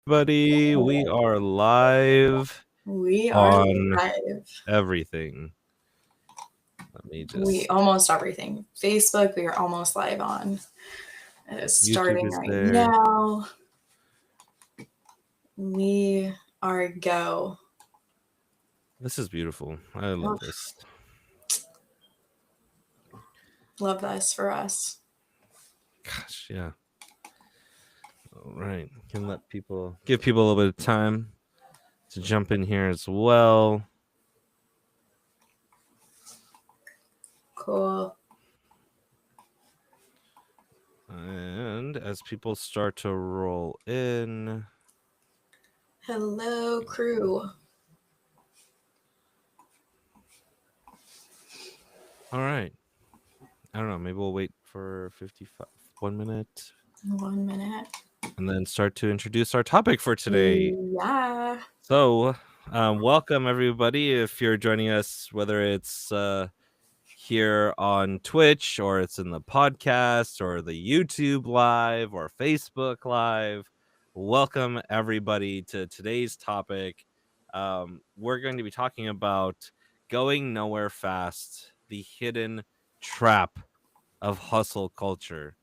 Buddy, we are live We are on live. everything. Let me just. Almost everything. Facebook, we are almost live on. It is YouTube starting is right there. now. We are go. This is beautiful. I love this. Love this for us. Gosh, yeah. All right. Can give people a little bit of time to jump in here as well. Cool. And as people start to roll in. Hello, crew. All right. I don't know. Maybe we'll wait for 1 minute. 1 minute. And then start to introduce our topic for today. Yeah. So, welcome everybody. If you're joining us, whether it's here on Twitch or it's in the podcast or the YouTube live or Facebook live, welcome everybody to today's topic. We're going to be talking about going nowhere fast, the hidden trap of hustle culture.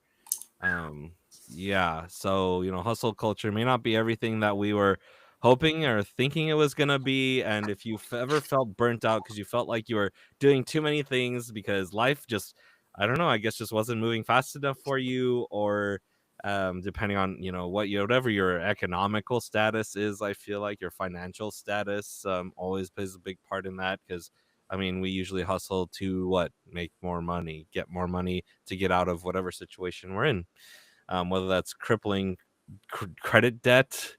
Yeah, so hustle culture may not be everything that we were hoping or thinking it was gonna be. And if you've ever felt burnt out because you felt like you were doing too many things because life just, I don't know, I guess just wasn't moving fast enough for you, or depending on whatever your economical status is, I feel like your financial status always plays a big part in that, because I mean, we usually hustle to make more money, get more money to get out of whatever situation we're in, whether that's crippling credit debt,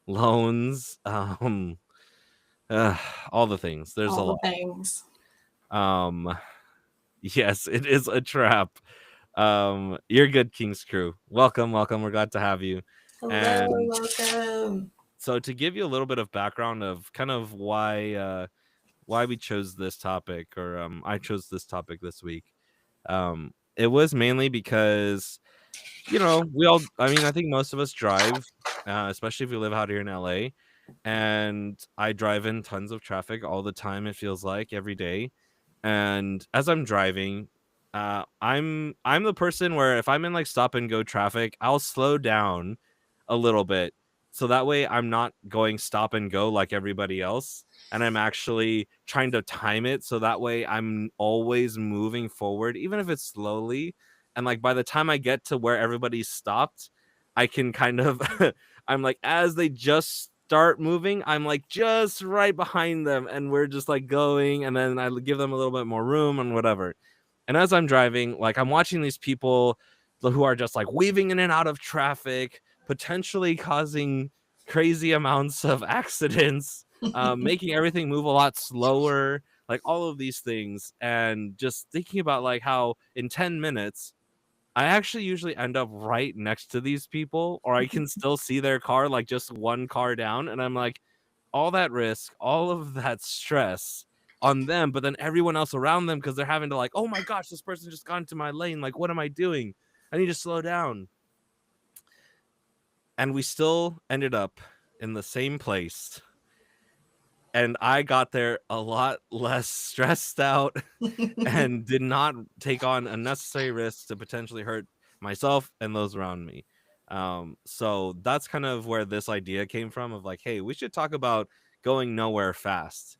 loans, all the things. There's All a the lot. things. Yes, it is a trap. You're good, King's Crew. Welcome. We're glad to have you. Hello, And welcome. so to give you a little bit of background of kind of why we chose this topic, or I chose this topic this week. It was mainly because I think most of us drive, especially if we live out here in LA, and I drive in tons of traffic all the time. It feels like every day. And as I'm driving, I'm the person where if I'm in like stop and go traffic, I'll slow down a little bit, so that way I'm not going stop and go like everybody else, and I'm actually trying to time it so that way I'm always moving forward, even if it's slowly. And like by the time I get to where everybody's stopped, I can kind of I'm like, as they just start moving, I'm like just right behind them, and we're just like going, and then I give them a little bit more room and whatever. And as I'm driving, like I'm watching these people who are just like weaving in and out of traffic, potentially causing crazy amounts of accidents, making everything move a lot slower, like all of these things. And just thinking about like how in 10 minutes I actually usually end up right next to these people, or I can still see their car, like just one car down. And I'm like, all that risk, all of that stress on them, but then everyone else around them, because they're having to like, oh my gosh, this person just got into my lane. Like, what am I doing? I need to slow down. And we still ended up in the same place. And I got there a lot less stressed out and did not take on unnecessary risks to potentially hurt myself and those around me. So that's kind of where this idea came from, of like, hey, we should talk about going nowhere fast,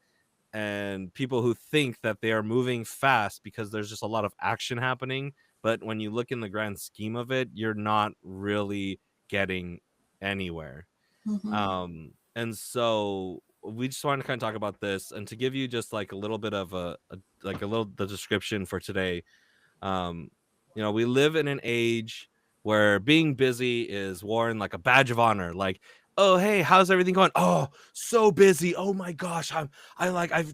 and people who think that they are moving fast because there's just a lot of action happening. But when you look in the grand scheme of it, you're not really getting anywhere. And so we just wanted to kind of talk about this, and to give you just like a little bit of the description for today. We live in an age where being busy is worn like a badge of honor. Like, oh hey, how's everything going? Oh, so busy. Oh my gosh, I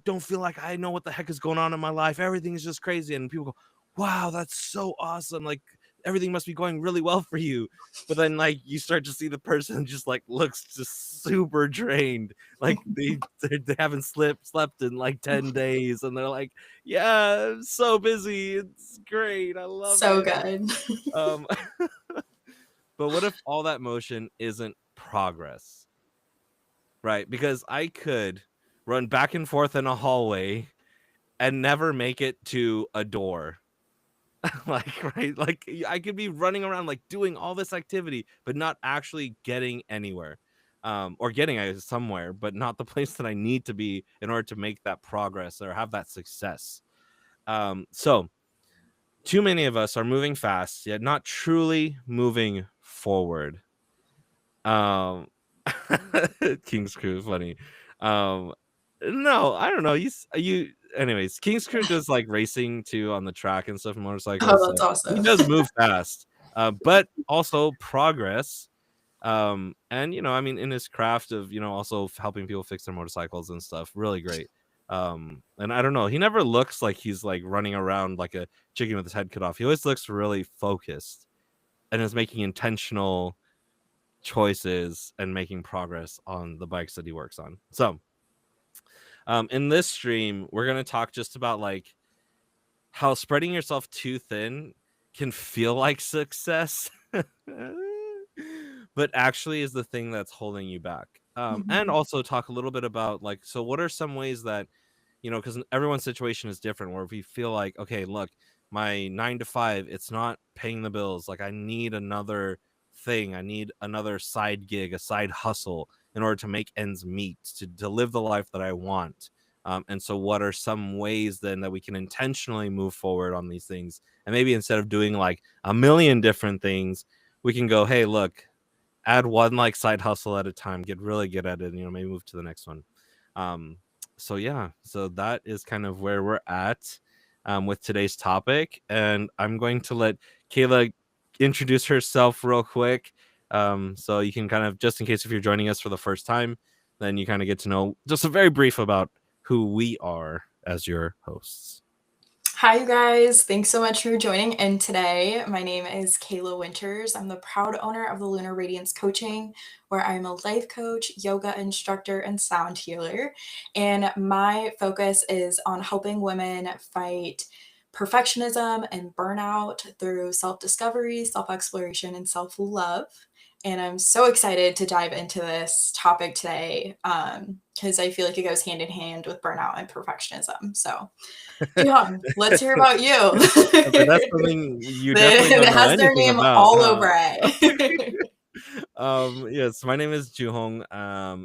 don't feel like I know what the heck is going on in my life. Everything is just crazy. And people go, wow, that's so awesome. Like everything must be going really well for you. But then like you start to see the person just like looks just super drained, like they haven't slept in like 10 days, and they're like, yeah, I'm so busy, it's great, I love So it. good. um but what if all that motion isn't progress? right? Because I could run back and forth in a hallway and never make it to a door. Like, right? Like, I could be running around, like, doing all this activity, but not actually getting anywhere. Or getting somewhere, but not the place that I need to be in order to make that progress or have that success. So too many of us are moving fast, yet not truly moving forward. Um, King's Crew is funny. No, I don't know. Anyways, King's Crew does like racing too on the track and stuff, motorcycles. Oh, So that's he awesome. does move fast, but also progress. And I mean, in his craft of also helping people fix their motorcycles and stuff, really great. And I don't know, he never looks like he's like running around like a chicken with his head cut off. He always looks really focused and is making intentional choices and making progress on the bikes that he works on. So in this stream, we're going to talk just about like how spreading yourself too thin can feel like success, but actually is the thing that's holding you back. And Mhm. also talk a little bit about like, so what are some ways that, because everyone's situation is different, where if we feel like, okay, look, my 9 to 5, it's not paying the bills. Like, I need another thing. I need another side gig, a side hustle in order to make ends meet, to live the life that I want. And so what are some ways then that we can intentionally move forward on these things? And maybe instead of doing like a million different things, we can go, hey, look, add one like side hustle at a time, get really good at it, and maybe move to the next one. So yeah, so that is kind of where we're at with today's topic. And I'm going to let Kayla introduce herself real quick. So you can kind of, just in case if you're joining us for the first time, then you kind of get to know just a very brief about who we are as your hosts. Hi, you guys. Thanks so much for joining in today. My name is Kayla Winters. I'm the proud owner of the Lunar Radiance Coaching, where I'm a life coach, yoga instructor, and sound healer. And my focus is on helping women fight perfectionism and burnout through self discovery, self exploration, and self love. And I'm so excited to dive into this topic today because I feel like it goes hand in hand with burnout and perfectionism. So, John, let's hear about you. Okay, that's something you definitely It don't know has their anything name about, all huh? over it. Yes, my name is Juhong,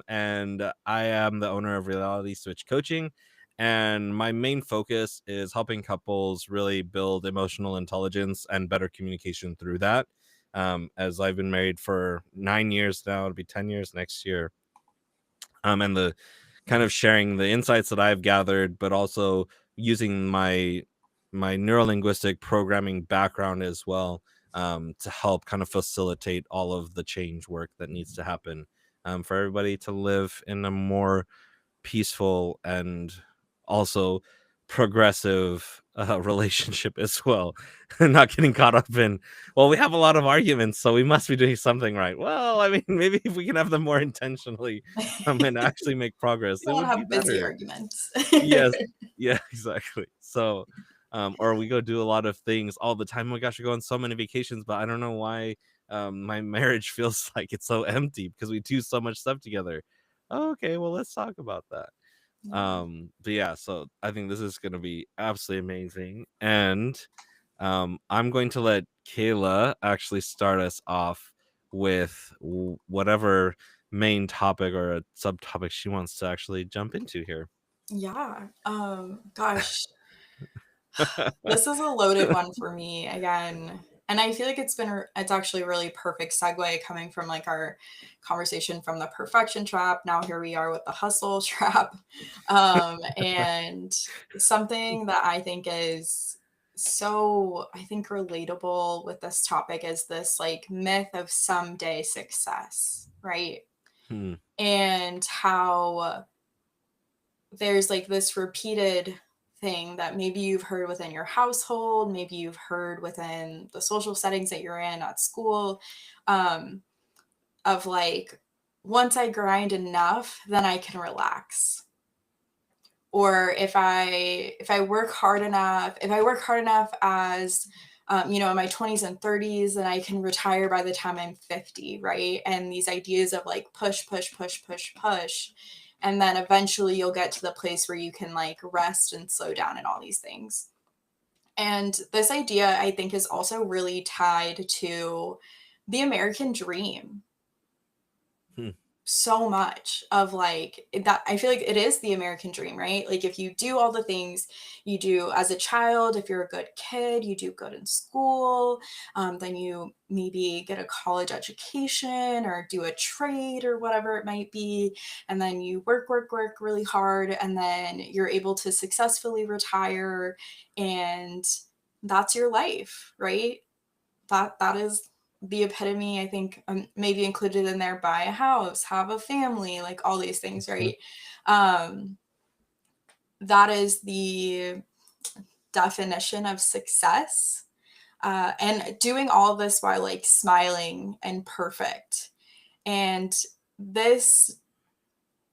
and I am the owner of Reality Switch Coaching, and my main focus is helping couples really build emotional intelligence and better communication through that. As I've been marriid for 9 years now, it'll be 10 years next year. And the kind of sharing the insights that I've gathered, but also using my neurolinguistic programming background as well, to help kind of facilitate all of the change work that needs to happen, for everybody to live in a more peaceful and also progressive relationship as well. Not getting caught up in, well, we have a lot of arguments, so we must be doing something right. Well, I mean, maybe if we can have them more intentionally, and actually make progress, You it don't would be have busy better. arguments. Yes, yeah, exactly. So or we go do a lot of things all the time. Oh my gosh, we go on so many vacations, but I don't know why my marriage feels like it's so empty, because we do so much stuff together. Okay, well, let's talk about that. Yeah. But yeah, so I think this is going to be absolutely amazing. And I'm going to let Kayla actually start us off with whatever main topic or a subtopic she wants to actually jump into here. Yeah. Gosh, this is a loaded one for me again. And I feel like it's actually a really perfect segue coming from like our conversation from the perfection trap. Now here we are with the hustle trap. And something that I think is so, I think, relatable with this topic is this like myth of someday success, right? Hmm. And how there's like this repeated thing that maybe you've heard within your household, maybe you've heard within the social settings that you're in at school, um, of like, once I grind enough, then I can relax. Or if I work hard enough, if I work hard enough as in my 20s and 30s, and I can retire by the time I'm 50, right? And these ideas of like push, push, push, push, push. And then eventually you'll get to the place where you can like rest and slow down and all these things. And this idea, I think, is also really tied to the American dream Hmm. so much of like that. I feel like it is the American dream, right? Like if you do all the things you do as a child, if you're a good kid, you do good in school, then you maybe get a college education or do a trade or whatever it might be, and then you work, work, work really hard, and then you're able to successfully retire, and that's your life, right? That is the epitome, I think, maybe included in there: buy a house, have a family, like all these things, Mhm. right? um that is the definition of success, and doing all of this while like smiling and perfect. And this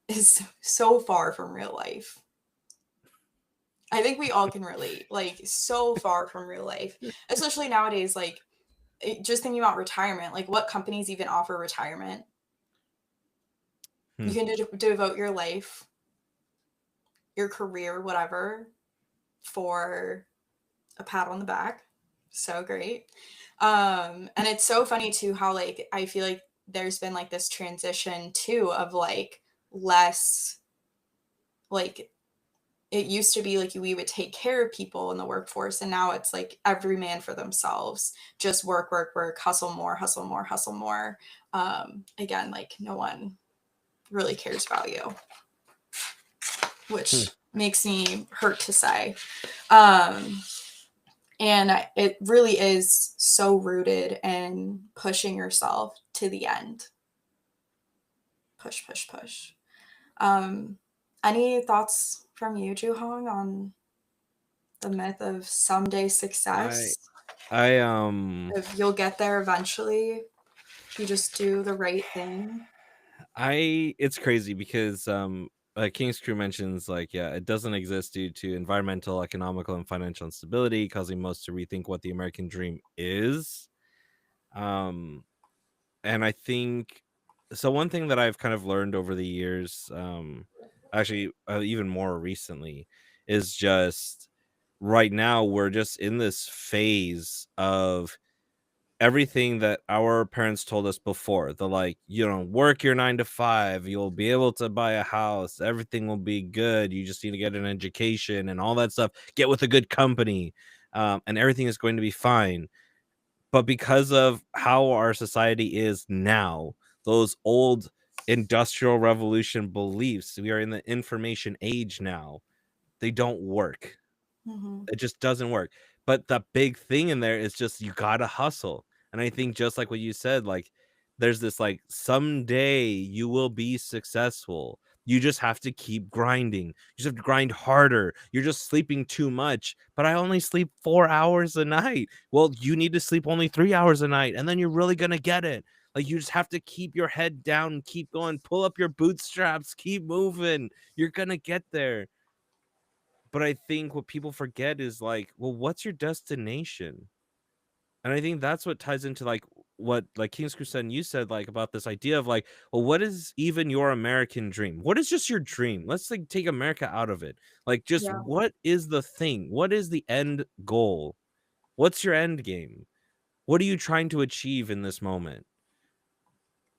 is so far from real life. I think we all can relate, like so far from real life, especially nowadays. Like just thinking about retirement, like what companies even offer retirement? You Hmm. can devote your life, your career, whatever, for a pat on the back. So great. And it's so funny too how like I feel like there's been like this transition too of like less, like it used to be like we would take care of people in the workforce, and now it's like every man for themselves. Just work, work, work, hustle more, hustle more, hustle more. Again, like no one really cares about you, Hmm. which makes me hurt to say. Um, and it really is so rooted in pushing yourself to the end. Push, push, push. Um, any thoughts from you, Juhong, on the myth of someday I success? I If you'll get there eventually, if you just do the right thing. it's crazy because King's Crew mentions like, yeah, it doesn't exist due to environmental, economical, and financial instability, causing most to rethink what the American dream is. Um and I think so. One thing that I've kind of learned over the years, actually, even more recently, is just right now we're just in this phase of everything that our parents told us before. The like, work your 9 to 5, you'll be able to buy a house, everything will be good. You just need to get an education and all that stuff. Get with a good company, and everything is going to be fine. But because of how our society is now, those old industrial revolution beliefs, we are in the information age now, they don't work. Mm-hmm. It just doesn't work. But the big thing in there is just you gotta hustle. And I think just like what you said, like there's this like someday you will be successful. You just have to keep grinding. You just have to grind harder. You're just sleeping too much. But I only sleep 4 hours a night. Well, you need to sleep only 3 hours a night, and then you're really gonna get it. Like you just have to keep your head down, keep going, pull up your bootstraps, keep moving. You're gonna get there. But I think what people forget is like, well, what's your destination? And I think that's what ties into like what like King's Crusade and you said like about this idea of like, well, what is even your American dream? What is just your dream? Let's like take America out of it. Like just Yeah. what is the thing? What is the end goal? What's your end game? What are you trying to achieve in this moment?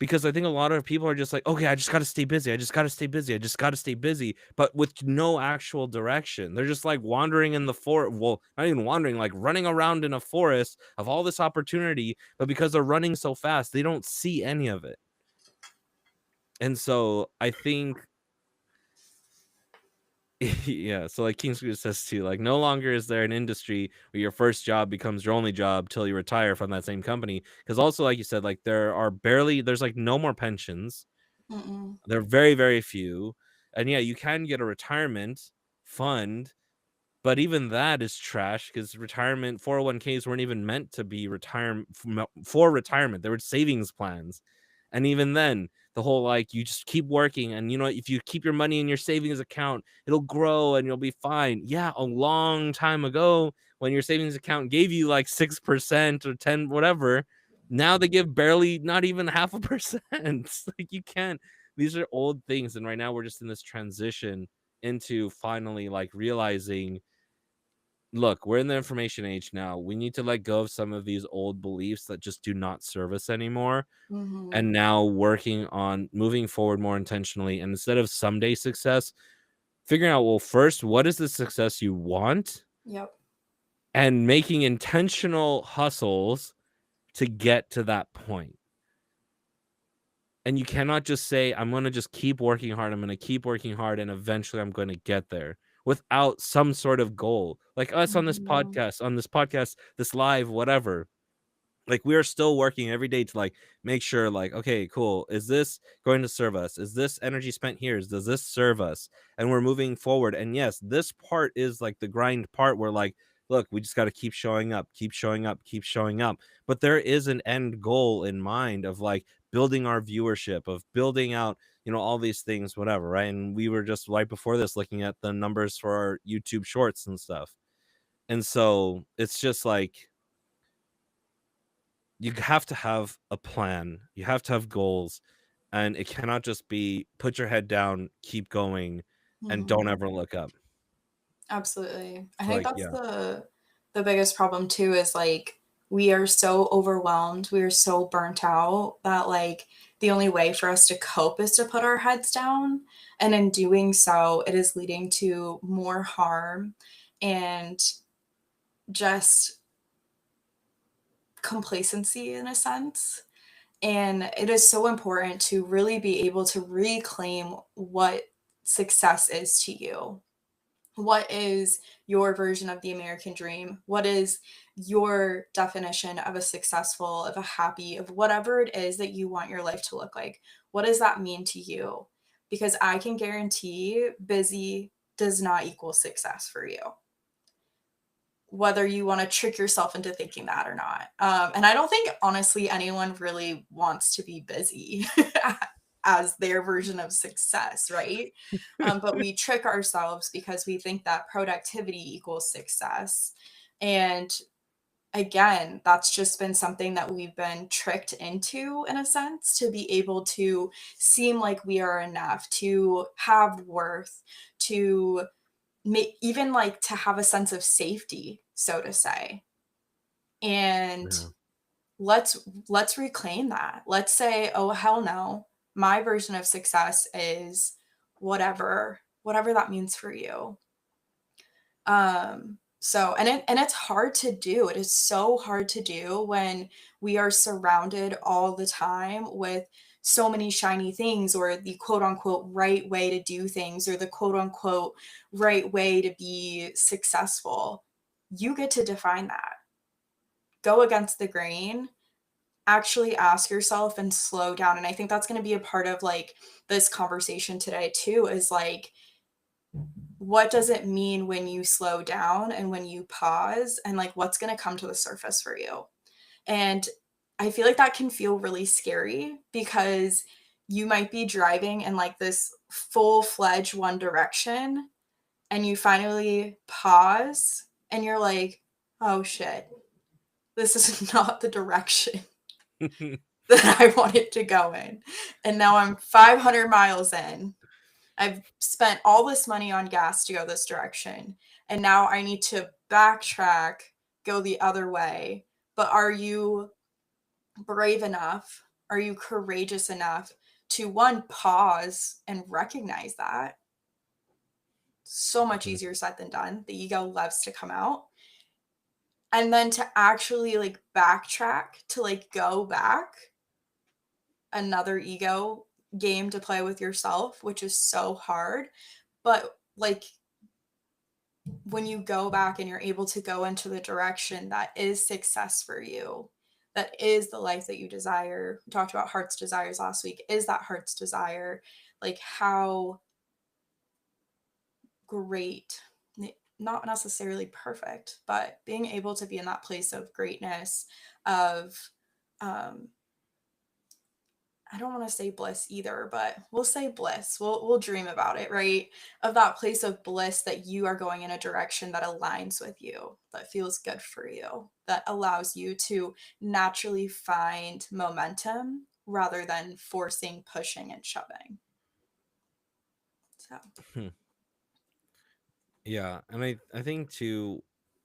Because I think a lot of people are just like, okay, I just got to stay busy. I just got to stay busy. I just got to stay busy, but with no actual direction. They're just like wandering in the forest. Well, not even wandering, like running around in a forest of all this opportunity. But because they're running so fast, they don't see any of it. And so I think, yeah. So like King Scooter says too, like no longer is there an industry where your first job becomes your only job till you retire from that same company. Because also, like you said, like there's like no more pensions. Mm-mm. They're very, very few. And yeah, you can get a retirement fund, but even that is trash because retirement 401ks weren't even meant to be retirement for retirement. They were savings plans. And even then, the whole like you just keep working and if you keep your money in your savings account, it'll grow and you'll be fine. Yeah, a long time ago when your savings account gave you like 6% or 10 whatever, now they give barely, not even 0.5%. Like, you can't. These are old things, and right now we're just in this transition into finally like realizing, look, we're in the information age now. We need to let go of some of these old beliefs that just do not serve us anymore, Mhm. and now working on moving forward more intentionally. And instead of someday success, figuring out, well, first, what is the success you want, Yep. and making intentional hustles to get to that point. And you cannot just say, I'm going to just keep working hard. I'm going to keep working hard, and eventually I'm going to get there without some sort of goal. Like us on Mhm. this podcast, this live, whatever. Like, we are still working every day to like make sure, like, okay, cool, is this going to serve us? Is this energy spent here? Does this serve us? And we're moving forward. And yes, this part is like the grind part where, like, look, we just got to keep showing up, keep showing up, keep showing up. But there is an end goal in mind of like building our viewership, of building out, all these things, whatever, right? And we were just right before this looking at the numbers for our YouTube shorts and stuff. And so it's just like, you have to have a plan. You have to have goals, and it cannot just be put your head down, keep going, and don't Mhm. ever look up. Absolutely. I So, think like, that's yeah. the biggest problem too is like we are so overwhelmed, we are so burnt out that like the only way for us to cope is to put our heads down. And in doing so, it is leading to more harm and just complacency in a sense. And it is so important to really be able to reclaim what success is to you. What is your version of the American dream? What is your definition of a successful, of a happy, of whatever it is that you want your life to look like? What does that mean to you? Because I can guarantee busy does not equal success for you, whether you want to trick yourself into thinking that or not. And I don't think, honestly, anyone really wants to be busy as their version of success, right? But we trick ourselves because we think that productivity equals success. And again, that's just been something that we've been tricked into in a sense to be able to seem like we are enough, to have worth, to even like to have a sense of safety, so to say. And Yeah. let's reclaim that. Let's say, oh hell no, my version of success is whatever that means for you. So and it's hard to do. It is so hard to do when we are surrounded all the time with so many shiny things, or the quote unquote right way to do things, or the quote unquote right way to be successful. You get to define that. Go against the grain, actually ask yourself and slow down. And I think that's going to be a part of like this conversation today too, is like, what does it mean when you slow down and when you pause, and like what's going to come to the surface for you? And I feel like that can feel really scary because you might be driving in like this full-fledged one direction, and you finally pause and you're like, oh shit, this is not the direction that I wanted to go in. And now I'm 500 miles in. I've spent all this money on gas to go this direction. And now I need to backtrack, go the other way. But are you brave enough? Are you courageous enough to one, pause and recognize that? So much Mhm. easier said than done. The ego loves to come out. And then to actually like backtrack, to like go back, another ego game to play with yourself, which is so hard. But like when you go back and you're able to go into the direction that is success for you, that is the life that you desire. We talked about heart's desires last week. Is that heart's desire? Like how great, not necessarily perfect, but being able to be in that place of greatness, of um, I don't want to say bliss either, but we'll say bliss. We'll dream about it, right? Of that place of bliss that you are going in a direction that aligns with you, that feels good for you, that allows you to naturally find momentum rather than forcing, pushing, and shoving. So, Hmm. Yeah, and I think too,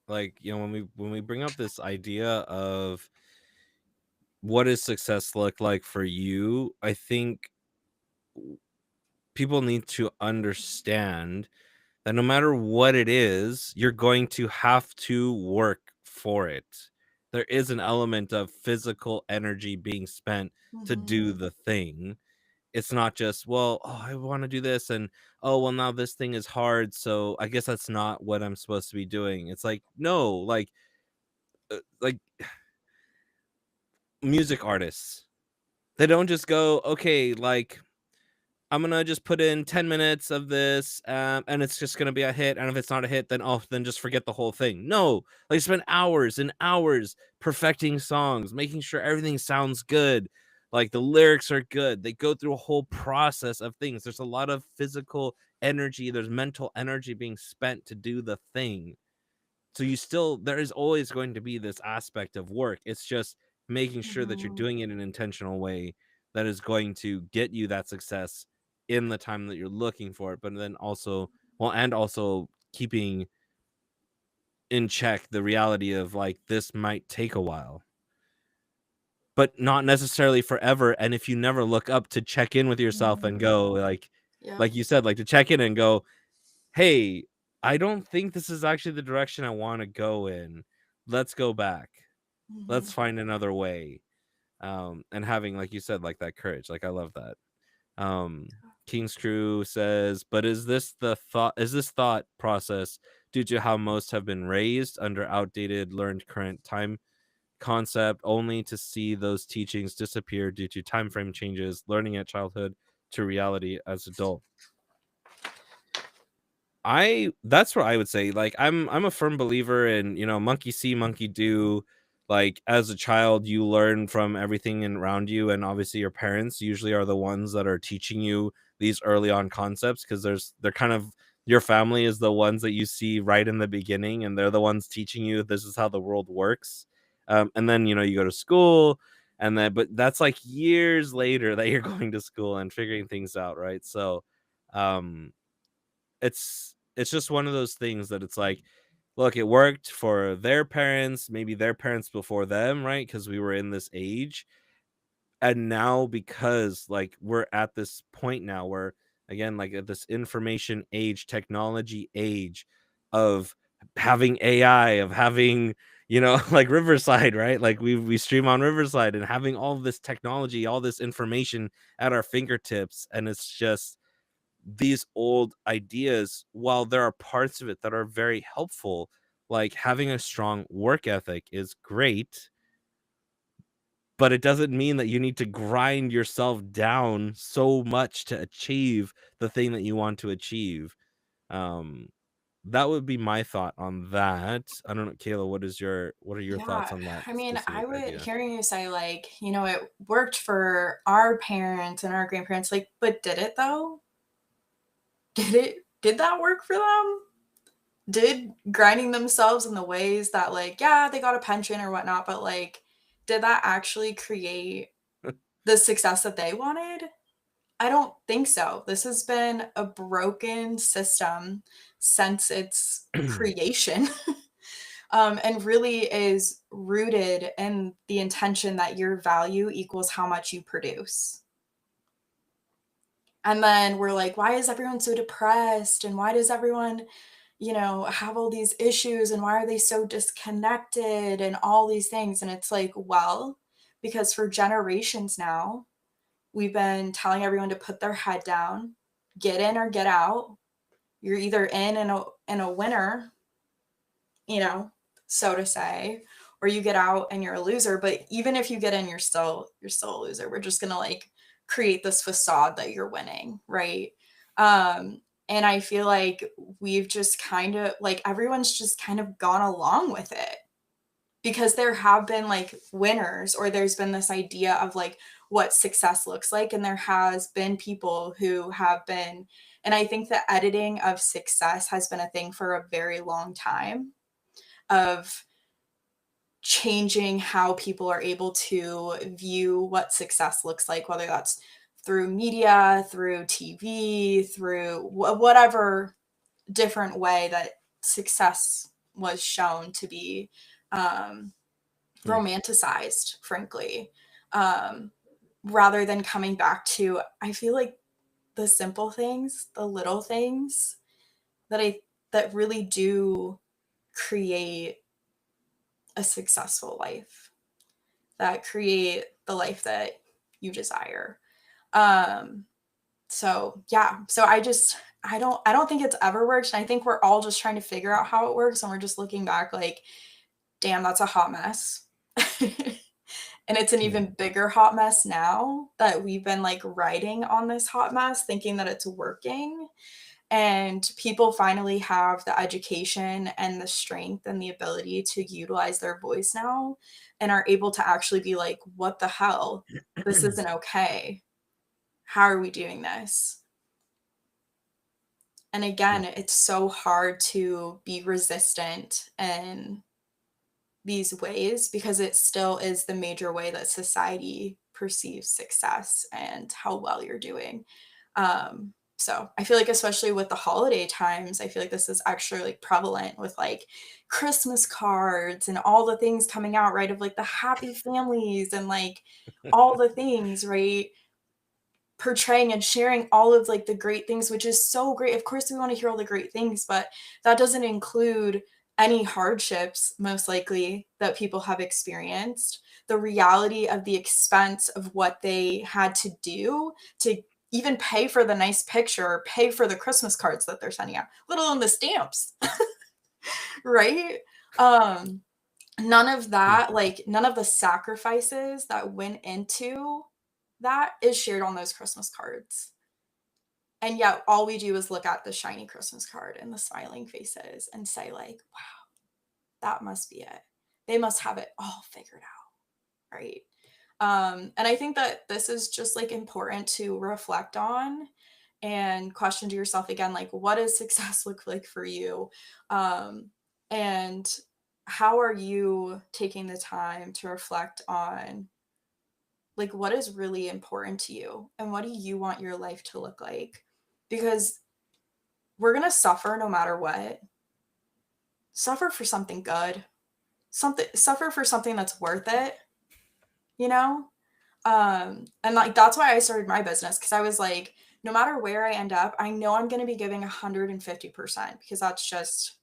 like, you know, when we bring up this idea of what does success look like for you, I think people need to understand that no matter what it is, you're going to have to work for it. There is an element of physical energy being spent to do mhm. the thing. It's not just, well, oh, I want to do this, and oh, well, now this thing is hard, so I guess that's not what I'm supposed to be doing. It's like, no, like music artists, they don't just go, okay, like I'm gonna just put in 10 minutes of this, and it's just gonna be a hit. And if it's not a hit, then oh, then just forget the whole thing. No, they spend hours and hours perfecting songs, making sure everything sounds good, like the lyrics are good. They go through a whole process of things. There's a lot of physical energy, there's mental energy being spent to do the thing. So there is always going to be this aspect of work. It's just making sure that you're Mhm. doing it in an intentional way that is going to get you that success in the time that you're looking for it, but then also, well, and also keeping in check the reality of like this might take a while, but not necessarily forever. And if you never look up to check in with yourself and Mhm. go Yep. like you said, like to check in and go, hey, I don't think this is actually the direction I want to go in. Let's go back. Let's Mhm. find another way. And having, like you said, like that courage. Like I love that. King's Crew says, but is this thought process due to how most have been raised under outdated learned current time concept only to see those teachings disappear due to time frame changes, learning at childhood to reality as adult? I That's where I would say, like, I'm a firm believer in, you know, monkey see, monkey do. Like, as a child, you learn from everything around you, and obviously your parents usually are the ones that are teaching you these early on concepts because they're kind of your family is the ones that you see right in the beginning, and they're the ones teaching you this is how the world works. And then, you know, you go to school, and then but that's like years later that you're going to school and figuring things out, right? So um it's just one of those things that it's like, look, it worked for their parents, maybe their parents before them, right? Because we were in this age. And now because like we're at this point now where again, like at this information age, technology age of having AI, of having, you know, like Riverside, right? Like we stream on Riverside and having all this technology, all this information at our fingertips. And it's just these old ideas, while there are parts of it that are very helpful, like having a strong work ethic is great, but it doesn't mean that you need to grind yourself down so much to achieve the thing that you want to achieve. Um, that would be my thought on that. I don't know, Kayla, what are your thoughts Yeah, on that I mean, I specific would idea? hearing you say like, it worked for our parents and our grandparents, like, but did it though? Did that work for them? Did grinding themselves in the ways that like, yeah, they got a pension or whatnot, but like, did that actually create the success that they wanted? I don't think so. This has been a broken system since its creation. And really is rooted in the intention that your value equals how much you produce. And then we're like, why is everyone so depressed? And why does everyone, have all these issues? And why are they so disconnected and all these things? And it's like, well, because for generations now, we've been telling everyone to put their head down, get in or get out. You're either in a winner, you know, so to say, or you get out and you're a loser. But even if you get in, you're still a loser. We're just gonna like create this facade that you're winning, right? And I feel like we've just kind of like everyone's just kind of gone along with it because there have been like winners or there's been this idea of like what success looks like. And there has been people who have been, and I think the editing of success has been a thing for a very long time, of changing how people are able to view what success looks like, whether that's through media, through TV, through whatever different way that success was shown to be romanticized, frankly, rather than coming back to, I feel like, the simple things, the little things that really do create a successful life, that create the life that you desire. So yeah, so I don't think it's ever worked. And I think we're all just trying to figure out how it works. And we're just looking back like, damn, that's a hot mess. And it's an even bigger hot mess now that we've been like riding on this hot mess, thinking that it's working. And people finally have the education and the strength and the ability to utilize their voice now and are able to actually be like, what the hell? This isn't okay. How are we doing this? And again, it's so hard to be resistant in these ways because it still is the major way that society perceives success and how well you're doing. So I feel like, especially with the holiday times, I feel like this is actually like prevalent with like Christmas cards and all the things coming out, right? Of like the happy families and like all the things, right? Portraying and sharing all of like the great things, which is so great. Of course, we want to hear all the great things, but that doesn't include any hardships, most likely, that people have experienced. The reality of the expense of what they had to do to even pay for the nice picture or pay for the Christmas cards that they're sending out, let alone the stamps, right? None of that, like none of the sacrifices that went into that is shared on those Christmas cards. And yet all we do is look at the shiny Christmas card and the smiling faces and say like, wow, that must be it. They must have it all figured out, right? And I think that this is just like important to reflect on and question to yourself again, like, what does success look like for you? And how are you taking the time to reflect on like what is really important to you and what do you want your life to look like? Because we're going to suffer no matter what. Suffer for something good. Suffer for something that's worth it, you know? And like that's why I started my business, because I was like, no matter where I end up, I know I'm going to be giving 150% because that's just,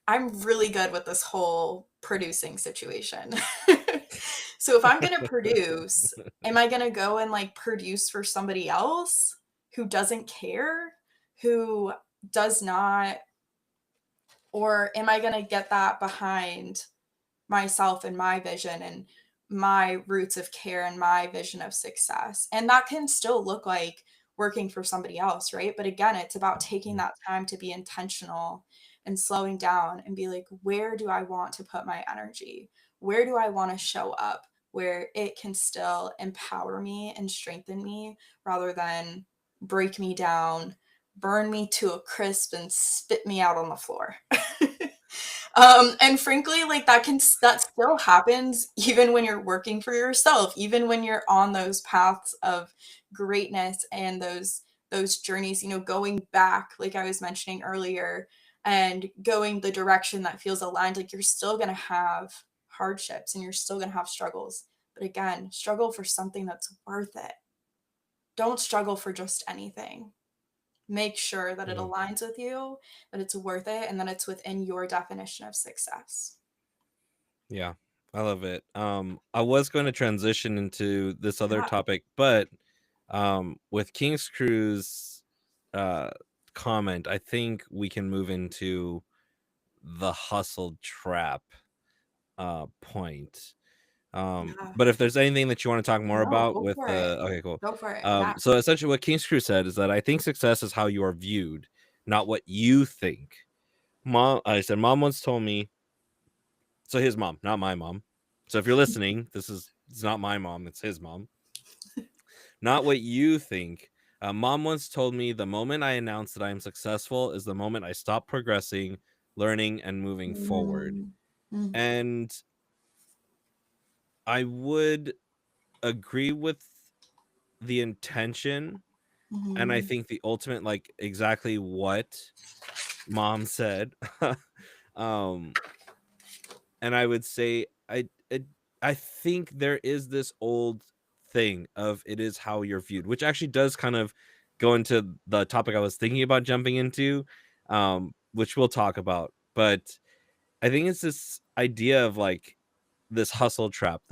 I'm really good with this whole producing situation. So if I'm going to produce, am I going to go and like produce for somebody else who doesn't care, who does not, or am I going to get that behind myself and my vision and my roots of care and my vision of success? And that can still look like working for somebody else, right? But again, it's about taking that time to be intentional and slowing down and be like, where do I want to put my energy? Where do I want to show up where it can still empower me and strengthen me rather than break me down, burn me to a crisp, and spit me out on the floor? And frankly, like that still happens even when you're working for yourself, even when you're on those paths of greatness and those journeys, you know, going back, like I was mentioning earlier, and going the direction that feels aligned, like you're still gonna have hardships and you're still gonna have struggles. But again, struggle for something that's worth it. Don't struggle for just anything. Make sure that it aligns with you, that it's worth it, and that it's within your definition of success. Yeah, I love it. I was going to transition into this other Yeah. topic, but with King's Crew's uh comment, I think we can move into the hustle trap point. Yeah. But if there's anything that you want to talk more No, about go with for it. okay, cool. Go for it. Yeah. So essentially what King's Crew said is that I think success is how you are viewed, not what you think. Mom, I said, mom once told me, so his mom, not my mom. So if you're listening, this is It's not my mom, it's his mom. Not what you think. Mom once told me the moment I announce that I am successful is the moment I stop progressing, learning, and moving forward. Mm, mm, And I would agree with the intention, and I mhm, think the ultimate, like exactly what mom said. um and I would say I think there is this old thing of it is how you're viewed, which actually does kind of go into the topic I was thinking about jumping into, which we'll talk about. But I think it's this idea of like this hustle trap.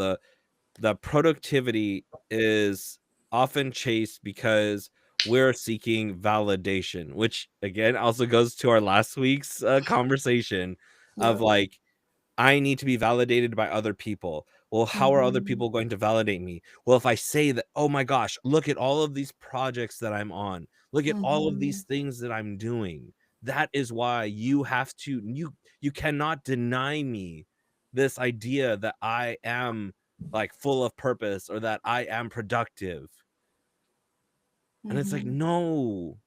The productivity is often chased because we're seeking validation, which again also goes to our last week's conversation of yep, like I need to be validated by other people. Well, how are other mhm, people going to validate me? Well, if I say that, oh my gosh, look at all of these projects that I'm on, look at all of these mhm, things that I'm doing. That is why you have to, you cannot deny me this idea that I am like full of purpose or that I am productive. And it's like, mhm, no,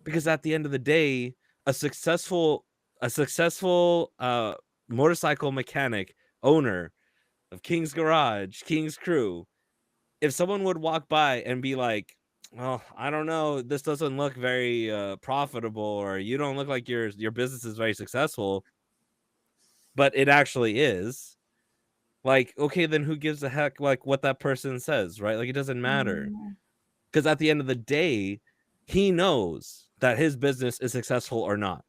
because at the end of the day, a successful a successful motorcycle mechanic owner of King's Garage, King's Crew, if someone would walk by and be like, "Well, I don't know, this doesn't look very profitable, or you don't look like your business is very successful," but it actually is. Like, okay, then who gives a heck like what that person says, right? Like it doesn't matter. mhm, Because at the end of the day, he knows that his business is successful or not.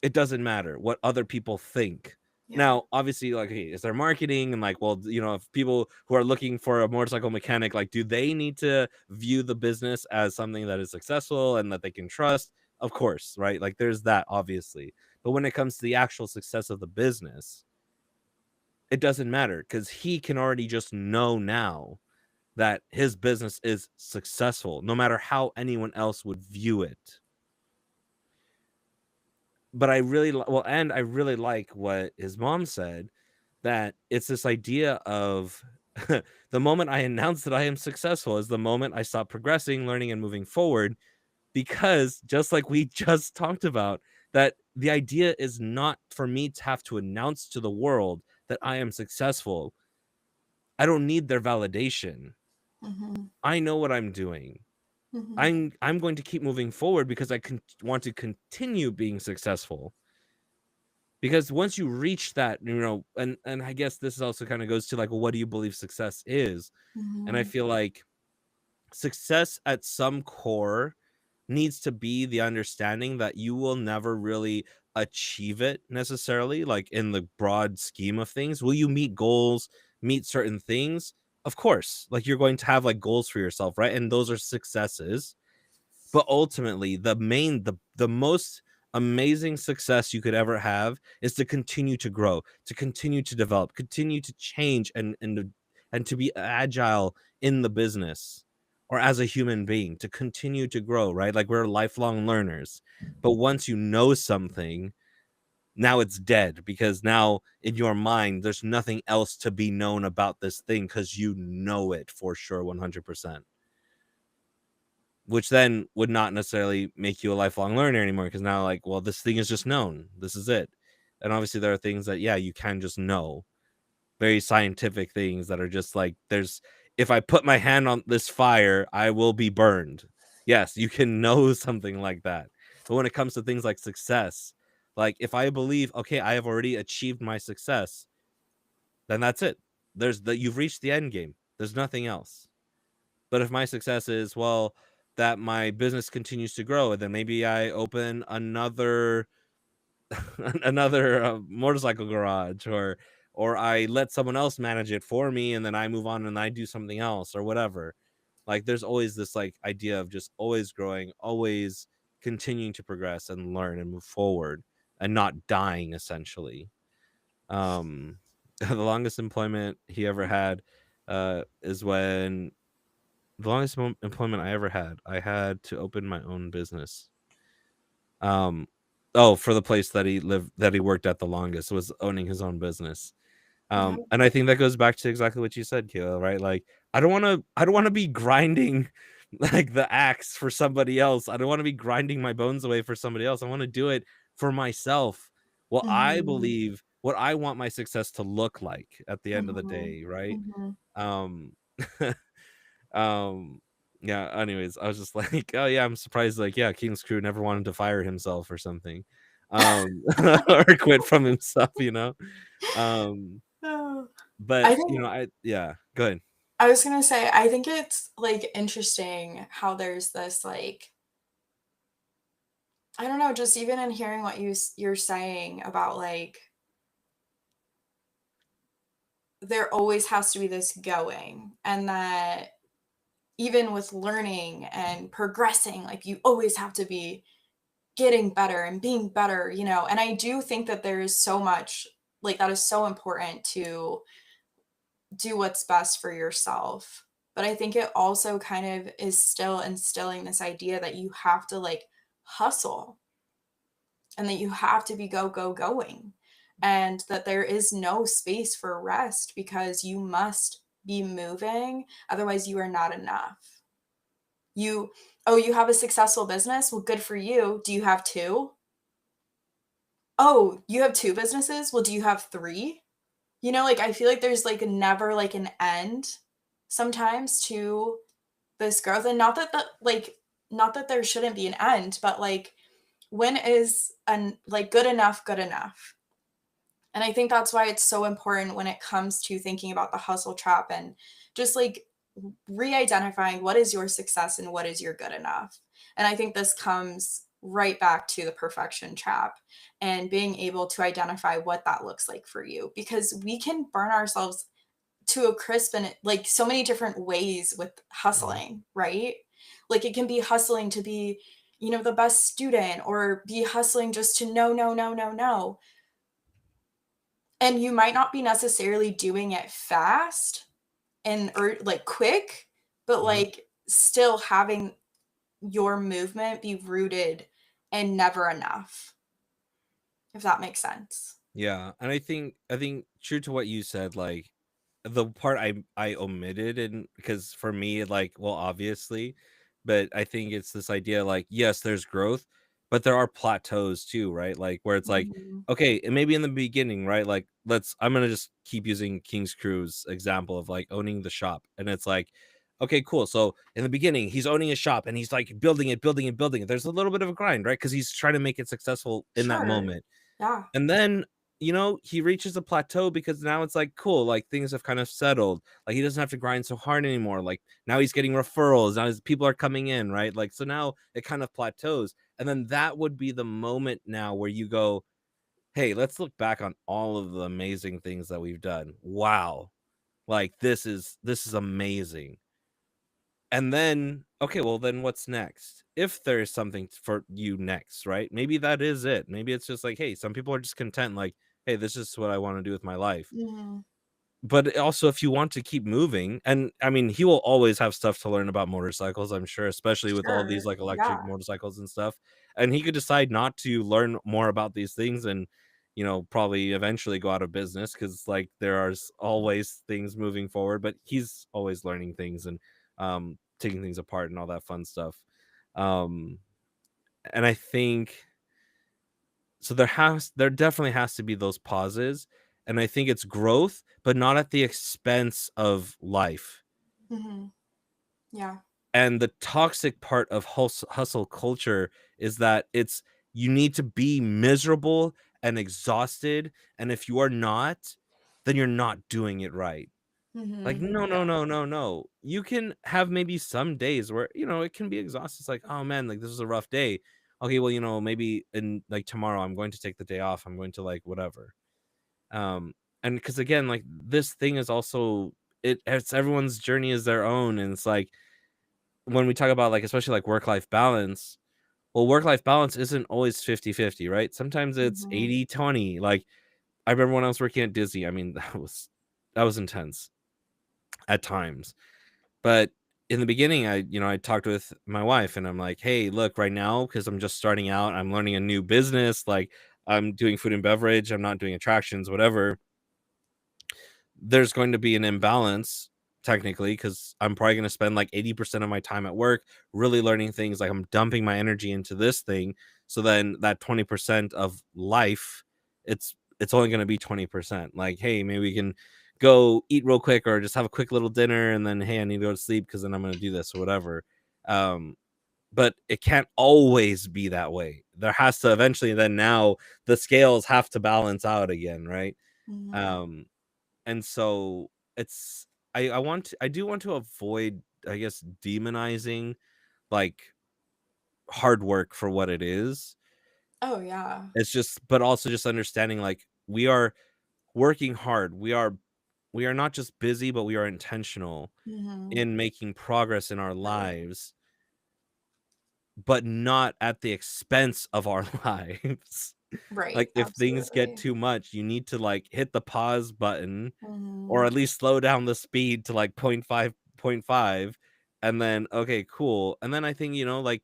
It doesn't matter what other people think. yeah, Now, obviously, like, hey, is there marketing and like, well, if people who are looking for a motorcycle mechanic, like, do they need to view the business as something that is successful and that they can trust? Of course, right? Like, there's that, obviously. But when it comes to the actual success of the business, it doesn't matter because he can already just know now that his business is successful, no matter how anyone else would view it. But and I really like what his mom said, that it's this idea of the moment I announce that I am successful is the moment I stop progressing, learning, and moving forward. Because just like we just talked about, that the idea is not for me to have to announce to the world that I am successful. I don't need their validation. mhm, I know what I'm doing. mhm, I'm going to keep moving forward because want to continue being successful. Because once you reach that, and I guess this also kind of goes to like, well, what do you believe success is? And I mhm, feel like success at some core needs to be the understanding that you will never really achieve it necessarily, like in the broad scheme of things. Will you meet goals, meet certain things? Of course, like you're going to have like goals for yourself, right? And those are successes. But ultimately, the most amazing success you could ever have is to continue to grow, to continue to develop, continue to change, and to be agile in the business or as a human being, to continue to grow, right? Like we're lifelong learners. But once you know something, now it's dead because now in your mind there's nothing else to be known about this thing because you know it for sure 100%, which then would not necessarily make you a lifelong learner anymore because now like, well, this thing is just known, this is it. And obviously there are things that, yeah, you can just know, very scientific things that are just like, there's, if I put my hand on this fire I will be burned. Yes, you can know something like that. But when it comes to things like success, like if I believe, okay, I have already achieved my success, then that's it. You've reached the end game, there's nothing else. But if my success is, well, that my business continues to grow, and then maybe I open another another motorcycle garage, or I let someone else manage it for me, and then I move on and I do something else or whatever. Like there's always this like idea of just always growing, always continuing to progress and learn and move forward and not dying essentially. Um, the longest employment he ever had is when the longest employment I ever had, I had to open my own business. Um, oh, for the place that he worked at the longest was owning his own business. Yeah. And I think that goes back to exactly what you said, Kayla, right? Like I don't want to be grinding like the axe for somebody else. I don't want to be grinding my bones away for somebody else. I want to do it for myself. What I Mhm. believe, what I want my success to look like at the end of the Mhm. day, right? Mhm. Um um yeah, anyways, I was just like, oh yeah, I'm surprised, like, yeah, King's Crew never wanted to fire himself or something. Or quit from himself, you know. Um Oh. but I you think know, I yeah, go ahead. I was gonna say, I think it's, like, interesting how there's this, like, I don't know, just even in hearing what you're saying about, like, there always has to be this going, and that even with learning and progressing, like, you always have to be getting better and being better, and I do think that there is so much, like, that is so important to do what's best for yourself. But I think it also kind of is still instilling this idea that you have to, like, hustle, and that you have to be going, and that there is no space for rest because you must be moving, otherwise you are not enough. You Oh, you have a successful business? Well, good for you. Do you have 2? Oh, you have 2 businesses? Well, do you have 3? Like, I feel like there's, like, never, like, an end sometimes to this growth, and not that there shouldn't be an end, but, like, when is good enough good enough? And I think that's why it's so important when it comes to thinking about the hustle trap and just, like, re-identifying what is your success and what is your good enough. And I think this comes right back to the perfection trap and being able to identify what that looks like for you, because we can burn ourselves to a crisp in, like, so many different ways with Mhm. hustling, right? Like, it can be hustling to be, the best student, or be hustling just to no, no, no, no, no. And you might not be necessarily doing it fast and or like quick, but Mhm. like still having your movement be rooted and never enough, if that makes sense. Yeah, and I think true to what you said, like the part I omitted, and because for me, like, well, obviously, but I think it's this idea, like, yes, there's growth, but there are plateaus too, right? Like where it's like, Mhm. okay, and maybe in the beginning, right? Like, I'm gonna just keep using King's Crew's example of like owning the shop, and it's like, okay, cool. So in the beginning, he's owning a shop and he's like building it, building it, building it. There's a little bit of a grind, right? Because he's trying to make it successful in that Sure. moment. Yeah. And then, he reaches a plateau because now it's like, cool, like things have kind of settled. Like he doesn't have to grind so hard anymore. Like now he's getting referrals. Now his people are coming in, right? Like, so now it kind of plateaus. And then that would be the moment now where you go, hey, let's look back on all of the amazing things that we've done. Wow. Like this is amazing. And then, okay, well, then what's next? If there's something for you next, right? Maybe that is it. Maybe it's just like, hey, some people are just content, like, hey, this is what I want to do with my life. Mhm. But also, if you want to keep moving, and I mean, he will always have stuff to learn about motorcycles, I'm sure, especially with all these Sure. like electric Yeah. motorcycles and stuff. And he could decide not to learn more about these things and, probably eventually go out of business because like there are always things moving forward, but he's always learning things and taking things apart and all that fun stuff. Um, and I think so there definitely has to be those pauses, and I think it's growth, but not at the expense of life. Mhm. Yeah. And the toxic part of hustle culture is that you need to be miserable and exhausted, and if you are not, then you're not doing it right. Like, Mhm. no, no, Yeah. no, no, no. You can have maybe some days where, it can be exhausting. It's like, oh man, like this is a rough day. Okay, well, maybe in like tomorrow I'm going to take the day off. I'm going to like whatever. Um, and because again, like this thing is also it's everyone's journey is their own. And it's like when we talk about like especially like work-life balance, well, work-life balance isn't always 50-50, right? Sometimes it's Mhm. 80-20. Like I remember when I was working at Disney, I mean, that was intense at times. But in the beginning, I talked with my wife and I'm like, "Hey, look, right now, because I'm just starting out, I'm learning a new business. Like I'm doing food and beverage. I'm not doing attractions, whatever. there's going to be an imbalance technically, because I'm probably going to spend like 80% of my time at work really learning things, like I'm dumping my energy into this thing. So then that 20% of life, it's only going to be 20%. Like, hey, maybe we can go eat real quick or just have a quick little dinner, and then hey, I need to go to sleep because then I'm going to do this or whatever. But it can't always be that way. There has to eventually, then now the scales have to balance out again, right? Mhm. um and so it's I do want to avoid, I guess, demonizing like hard work for what it is. Oh, yeah. It's just, but also just understanding like we are working hard. We are not just busy, but we are intentional Mhm. in making progress in our lives, but not at the expense of our lives. Right, Like if things get absolutely. too much, you need to like hit the pause button, or Mhm. at least slow down the speed to like point 5, and then okay, cool. And then I think, like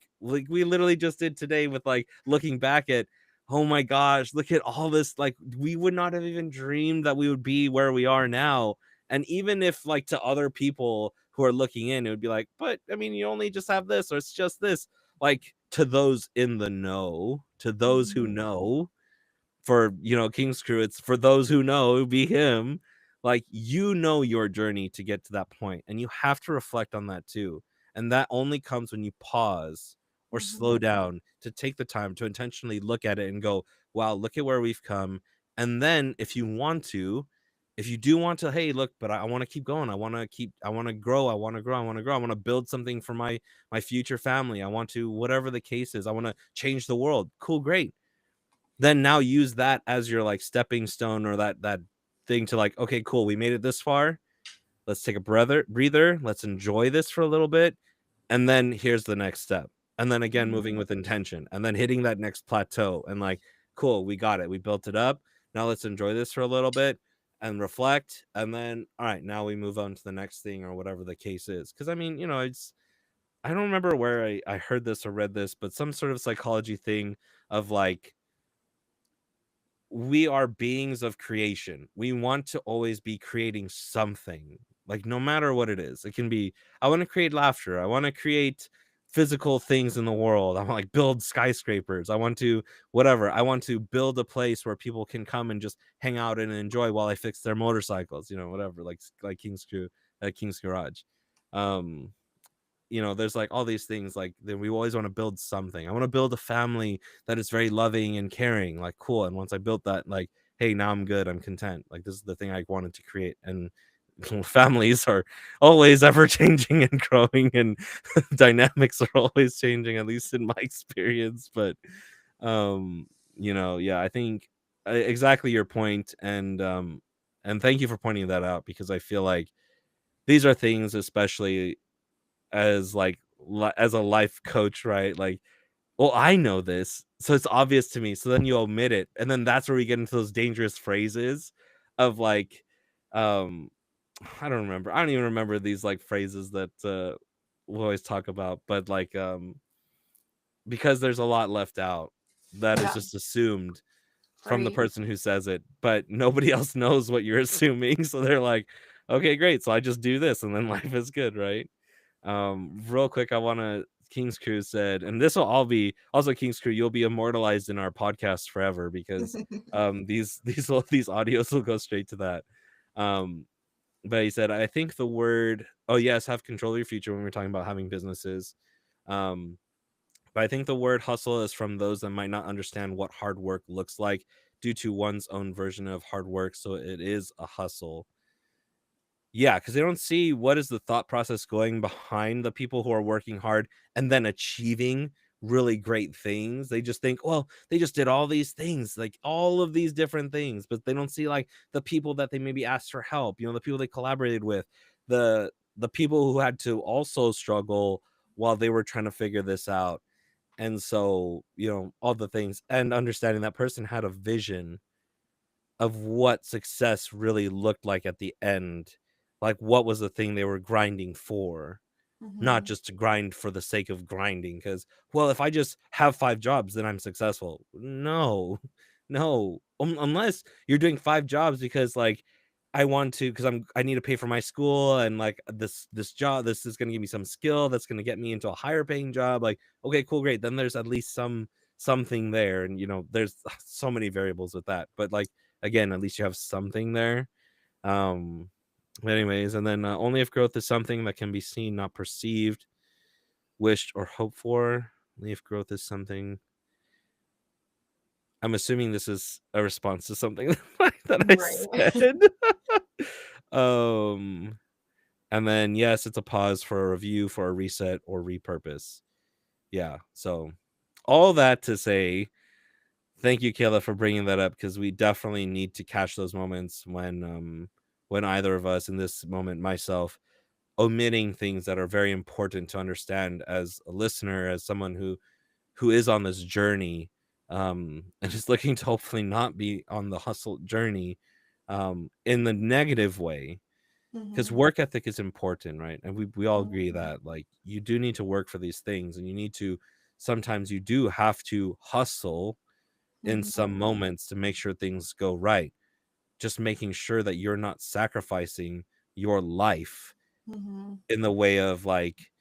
we literally just did today with like looking back at, oh my gosh, look at all this, like we would not have even dreamed that we would be where we are now. And even if like to other people who are looking in, it would be like, but I mean, you only just have this, or it's just this. Like to those in the know, to those who Mhm. know, for King's Crew, it's for those who know, be him. Like, your journey to get to that point, and you have to reflect on that too. And that only comes when you pause or slow Mhm. down to take the time to intentionally look at it and go, wow, look at where we've come. And then if you do want to, hey, look, but I want to keep going, I want to grow, I want to build something for my future family, I want to, whatever the case is, I want to change the world. Cool, great. Then now use that as your like stepping stone, or that thing to like, okay, cool, we made it this far. Let's take a breather. Let's enjoy this for a little bit. And then here's the next step. And then again, moving Mhm. with intention, and then hitting that next plateau, and like, cool, we got it. We built it up. Now let's enjoy this for a little bit and reflect. And then, all right, now we move on to the next thing, or whatever the case is. Cause I mean, I don't remember where I heard this or read this, but some sort of psychology thing of like, we are beings of creation. We want to always be creating something, like no matter what it is. It can be, I want to create laughter. I want to create physical things in the world. I want like build skyscrapers. I want to whatever. I want to build a place where people can come and just hang out and enjoy while I fix their motorcycles, whatever, like King's Crew, King's Garage. Um there's like all these things, like then we always want to build something. I want to build a family that is very loving and caring, like cool. And once I built that, like, hey, now I'm good, I'm content, like this is the thing I wanted to create. And families are always ever changing and growing, and dynamics are always changing, at least in my experience. But yeah, I think exactly your point. And thank you for pointing that out, because I feel like these are things, especially as like as a life coach, right? Like, well, I know this, so it's obvious to me. So then you omit it, and then that's where we get into those dangerous phrases of like, um, I don't remember. I don't even remember these like phrases that we always talk about, but like, because there's a lot left out that is Yeah, just assumed from the right. person who says it, but nobody else knows what you're assuming. So they're like, okay, great. So I just do this, and then life is good, right? Real quick, I want to. King's Crew said, and this will all be also King's Crew. You'll be immortalized in our podcast forever, because these audios will go straight to that. Um, but he said, I think the word, oh yes, have control of your future when we're talking about having businesses. Um, but I think the word hustle is from those that might not understand what hard work looks like due to one's own version of hard work. So it is a hustle. Yeah, because they don't see what is the thought process going behind the people who are working hard and then achieving really great things. They just think, well, they just did all these things, like all of these different things, but they don't see like the people that they maybe asked for help, the people they collaborated with, the people who had to also struggle while they were trying to figure this out. And so, all the things, and understanding that person had a vision of what success really looked like at the end. Like, what was the thing they were grinding for? Not Mhm. just to grind for the sake of grinding, because, well, if I just have 5 jobs, then I'm successful. No, no. Unless you're doing 5 jobs because, like, I want to, because I need to pay for my school, and like this job, this is gonna give me some skill that's gonna get me into a higher paying job. Like, okay, cool, great. Then there's at least something there. And there's so many variables with that. But like again, at least you have something there. Um but anyways, and then only if growth is something that can be seen, not perceived, wished, or hoped for. Only if growth is something. I'm assuming this is a response to something that I Right. said. um And then, yes, it's a pause for a review, for a reset, or repurpose. Yeah. So, all that to say, thank you, Kayla, for bringing that up, because we definitely need to catch those moments when either of us, in this moment, myself, omitting things that are very important to understand as a listener, as someone who is on this journey, and is looking to hopefully not be on the hustle journey, in the negative way, because Mhm. work ethic is important, right? And we all agree Mhm. that like you do need to work for these things, and you need to, sometimes you do have to hustle in some Mhm. moments to make sure things go right. Just making sure that you're not sacrificing your life Mhm. in the way of like,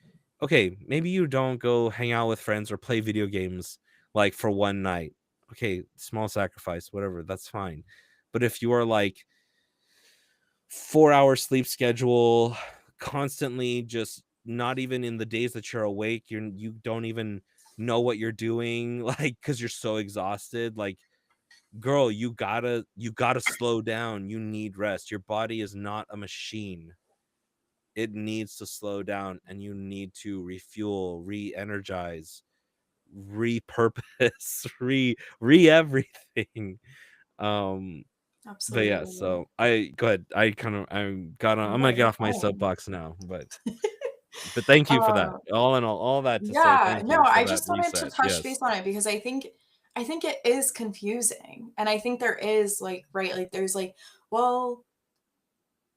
okay, maybe you don't go hang out with friends or play video games like for one night. Okay, small sacrifice, whatever, that's fine. But if you are like 4-hour sleep schedule, constantly just not even in the days that you're awake, you don't even know what you're doing, like, because you're so exhausted. Like, girl, you gotta slow down. You need rest. Your body is not a machine. It needs to slow down, and you need to refuel, re-energize, repurpose, re everything. Um but yeah, Absolutely. so I go ahead. I'm No, gonna get you're off my fine. soapbox now, but thank you for that. Uh, All in all that to say yeah, thank no, you for I that just wanted to reset. touch Yes. base on it because I think it is confusing. And I think there is like, right, like there's like, well,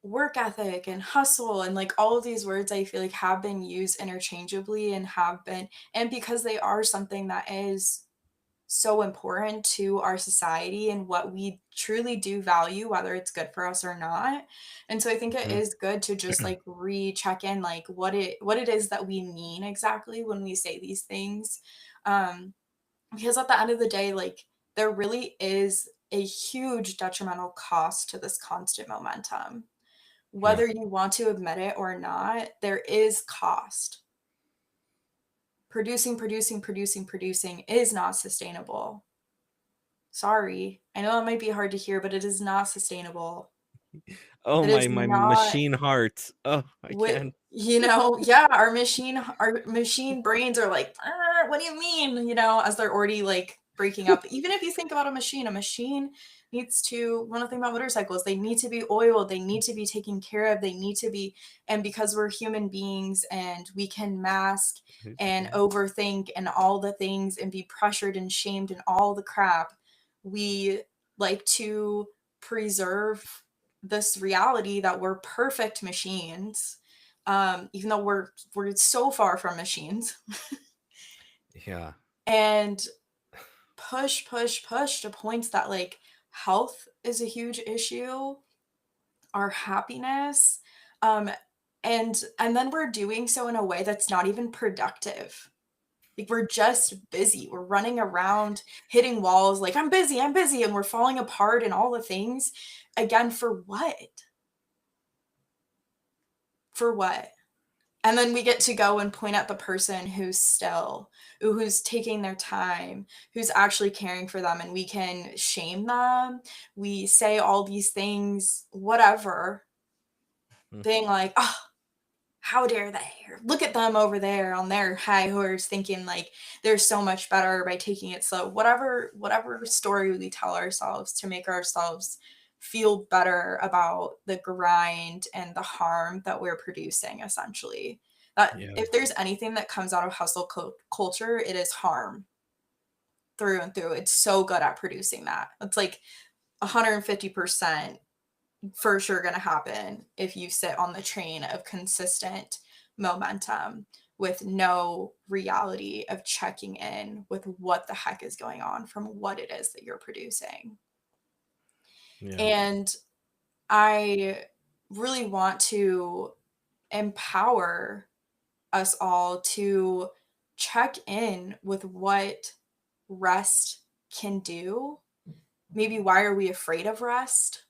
work ethic and hustle and like all of these words I feel like have been used interchangeably and have been, and because they are something that is so important to our society and what we truly do value, whether it's good for us or not. And so I think it Mhm. is good to just like recheck in like what it is that we mean exactly when we say these things. Um, because at the end of the day, like there really is a huge detrimental cost to this constant momentum. Yeah. Whether you want to admit it or not, there is cost. Producing is not sustainable. Sorry. I know that might be hard to hear, but it is not sustainable. Oh, It is my not machine heart. Oh, I what, can't. yeah, our machine brains are like, what do you mean? As they're already like breaking up. Even if you think about a machine needs to, one of the things about motorcycles, they need to be oiled, they need to be taken care of, they need to be, and because we're human beings and we can mask and overthink and all the things and be pressured and shamed and all the crap, we like to preserve this reality that we're perfect machines, even though we're so far from machines, Yeah. and push to points that like health is a huge issue, our happiness, um, and then we're doing so in a way that's not even productive. Like we're just busy. We're running around, hitting walls, like I'm busy, and we're falling apart and all the things. Again, for what? For what? And then we get to go and point at the person who's still, who's taking their time, who's actually caring for them, and we can shame them. We say all these things, whatever, being like, oh, how dare they? Or look at them over there on their high horse thinking like they're so much better by taking it slow. Whatever story we tell ourselves to make ourselves feel better about the grind and the harm that we're producing, essentially. That Yeah. if there's anything that comes out of hustle culture, it is harm through and through. It's so good at producing that. It's like 150% for sure going to happen if you sit on the train of consistent momentum with no reality of checking in with what the heck is going on from what it is that you're producing. Yeah. And I really want to empower us all to check in with what rest can do. Maybe why are we afraid of rest?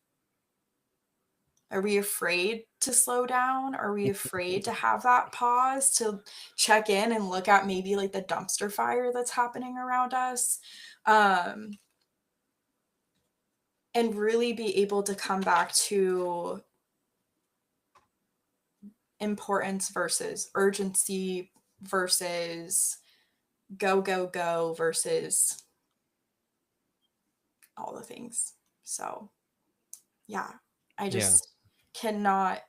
Are we afraid to slow down? Are we afraid to have that pause to check in and look at maybe like the dumpster fire that's happening around us? Um, and really be able to come back to importance versus urgency versus go, go, go versus all the things. So, yeah, I Yeah. just cannot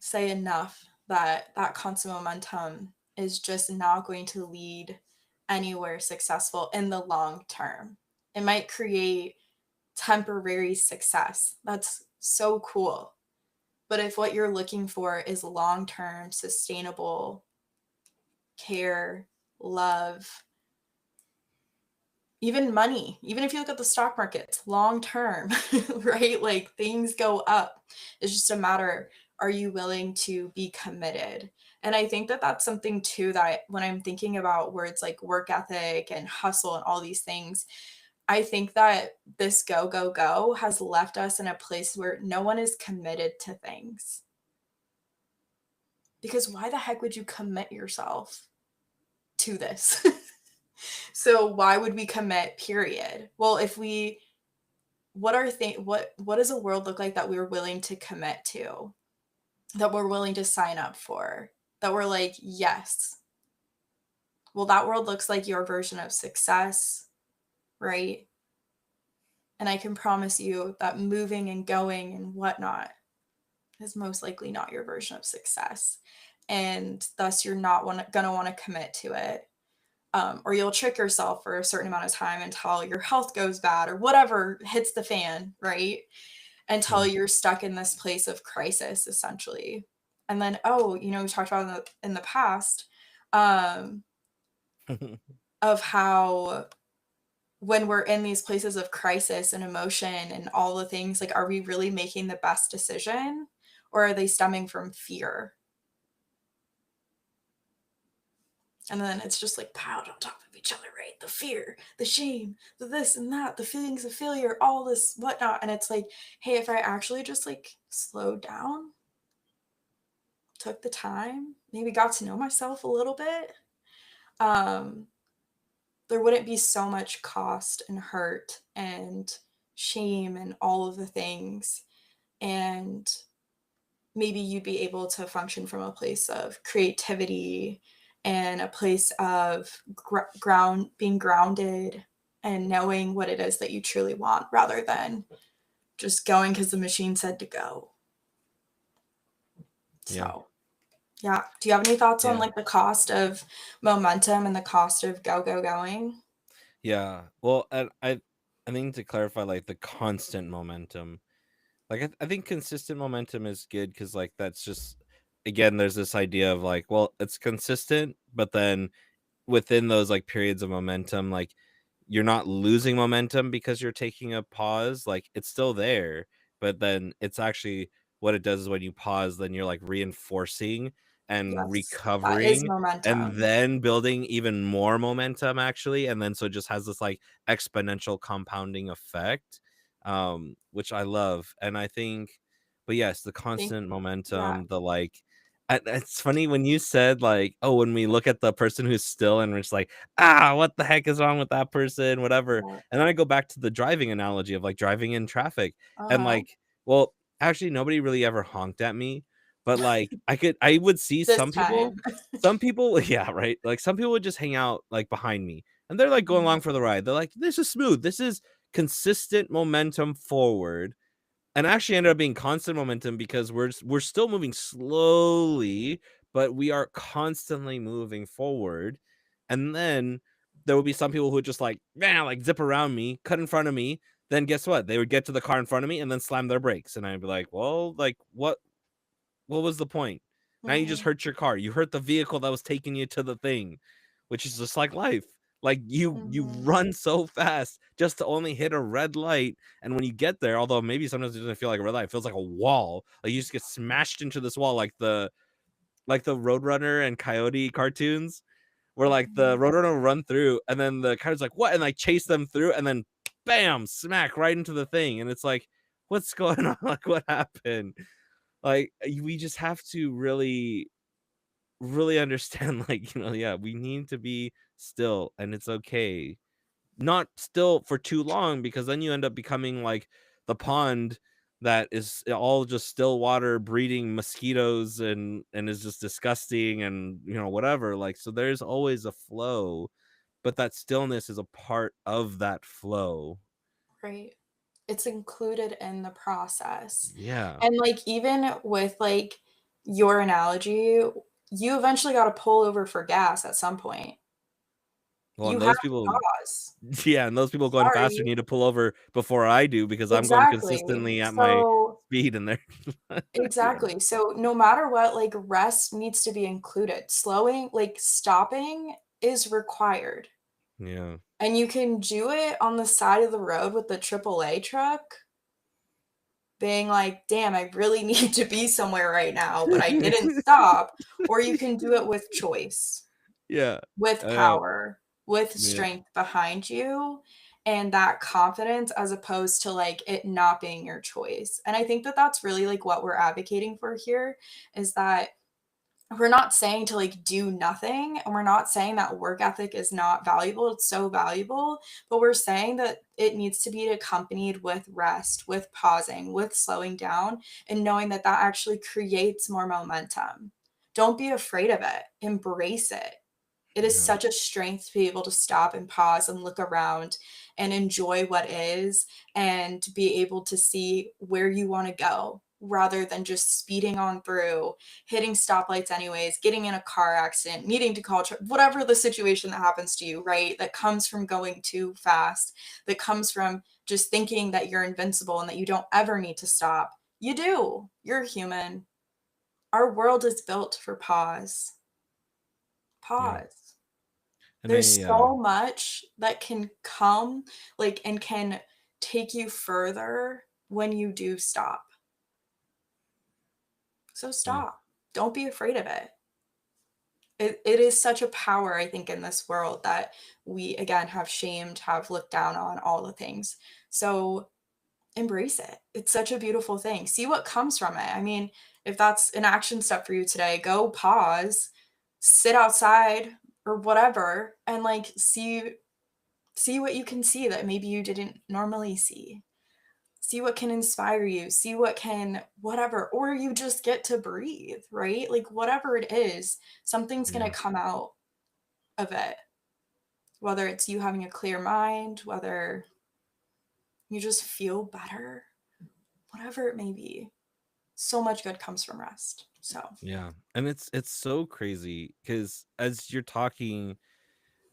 say enough that that constant momentum is just not going to lead anywhere successful in the long term. It might create temporary success. That's so cool. But if what you're looking for is long term, sustainable care, love, even money, even if you look at the stock market, long term, right? Like things go up. It's just a matter, are you willing to be committed? And I think that that's something too that when I'm thinking about words like work ethic and hustle and all these things, I think that this go, go, go has left us in a place where no one is committed to things. Because why the heck would you commit yourself to this? So why would we commit, period? Well, if we what are what does a world look like that we're willing to commit to, that we're willing to sign up for, that we're like, yes. Well, that world looks like your version of success, right? And I can promise you that moving and going and whatnot is most likely not your version of success. And thus, you're not going to want to commit to it. Or you'll trick yourself for a certain amount of time until your health goes bad or whatever hits the fan, right? Until Mm. you're stuck in this place of crisis, essentially. And then, oh, we talked about in the past um, of how when we're in these places of crisis and emotion and all the things, like, are we really making the best decision or are they stemming from fear? And then it's just like piled on top of each other, right? The fear, the shame, the this and that, the feelings of failure, all this whatnot. And it's like, hey, if I actually just like slowed down, took the time, maybe got to know myself a little bit, um, there wouldn't be so much cost and hurt and shame and all of the things. And maybe you'd be able to function from a place of creativity and a place of being grounded and knowing what it is that you truly want rather than just going because the machine said to go. Yeah. So yeah, do you have any thoughts on Yeah. like the cost of momentum and the cost of go go going? Yeah. Well, I think to clarify, like the constant momentum. Like I think consistent momentum is good because like that's just again, there's this idea of like, well, it's consistent, but then within those like periods of momentum, like you're not losing momentum because you're taking a pause. Like it's still there, but then it's actually what it does is when you pause, then you're like reinforcing and Yes, that is recovering and momentum. then building even more momentum actually. And then so it just has this like exponential compounding effect, which I love. And I think, but yes, the Think, constant yeah, momentum, the like it's funny when you said like, oh, when we look at the person who's still and we're just like, ah, what the heck is wrong with that person, whatever. yeah. And then I go back to the driving analogy of like driving in traffic and Uh-huh. like, well, actually nobody really ever honked at me, but like I would see This some time. people, yeah, right. Like some people would just hang out like behind me and they're like going Mhm. along for the ride. They're like, this is smooth. This is consistent momentum forward, and actually ended up being constant momentum because we're still moving slowly, but we are constantly moving forward. And then there will be some people who would just like, man, like zip around me, cut in front of me. Then guess what? They would get to the car in front of me and then slam their brakes. And I'd be like, well, like what was the point? Now you just Mhm. hurt your car. You hurt the vehicle that was taking you to the thing, which is just like life. Like you Mhm. run so fast just to only hit a red light, and when you get there, although maybe sometimes it doesn't feel like a red light, it feels like a wall. Like you just get smashed into this wall, like the Roadrunner and Coyote cartoons, where like the Mhm. Roadrunner will run through, and then the Coyote's like, "What?" and like chase them through, and then bam, smack right into the thing, and it's like, "What's going on? Like, what happened?" Like we just have to really understand, like, yeah, we need to be still, and it's okay. Not still for too long, because then you end up becoming like the pond that is all just still water breeding mosquitoes and is just disgusting and whatever. Like, so there's always a flow, but that stillness is a part of that flow. Right. It's included in the process. Yeah. And, like, even with, like, your analogy, you eventually gotta pull over for gas at some point. Well, You and have those to people, pause. yeah, and those people going faster Sorry. need to pull over before I do, because I'm going Exactly. consistently at my So speed and they're yeah. exactly. So, no matter what, like, rest needs to be included. Stopping is required, Yeah. and you can do it on the side of the road with the AAA truck, being like, "Damn, I really need to be somewhere right now, but I didn't stop," or you can do it with choice, Yeah. with Uh, power, with yeah. strength behind you, and that confidence as opposed to, like, it not being your choice, and I think that that's really, like, what we're advocating for here is that we're not saying to like do nothing and we're not saying that work ethic is not valuable, it's so valuable, but we're saying that it needs to be accompanied with rest, with pausing, with slowing down, and knowing that that actually creates more momentum. Don't be afraid of it, embrace it. It is Yeah. such a strength to be able to stop and pause and look around and enjoy what is and be able to see where you want to go rather than just speeding on through, hitting stoplights anyways, getting in a car accident, needing to call whatever the situation that happens to you, right? That comes from going too fast, that comes from just thinking that you're invincible and that you don't ever need to stop. You do. You're human. Our world is built for pause. Yeah. Pause. And There's so much that can come, like, and can take you further when you do stop. So yeah. stop. Don't be afraid of it. It is such a power, I think, in this world that we, again, have shamed, have looked down on, all the things. So embrace it. It's such a beautiful thing. See what comes from it. I mean, if that's an action step for you today, go pause, sit outside or whatever, and like see what you can see that maybe you didn't normally see. See what can inspire you, see what can whatever, or you just get to breathe, right? Like whatever it is, something's going Yeah. to come out of it. Whether it's you having a clear mind, whether you just feel better, whatever it may be. So much good comes from rest. So, Yeah. And it's so crazy, because as you're talking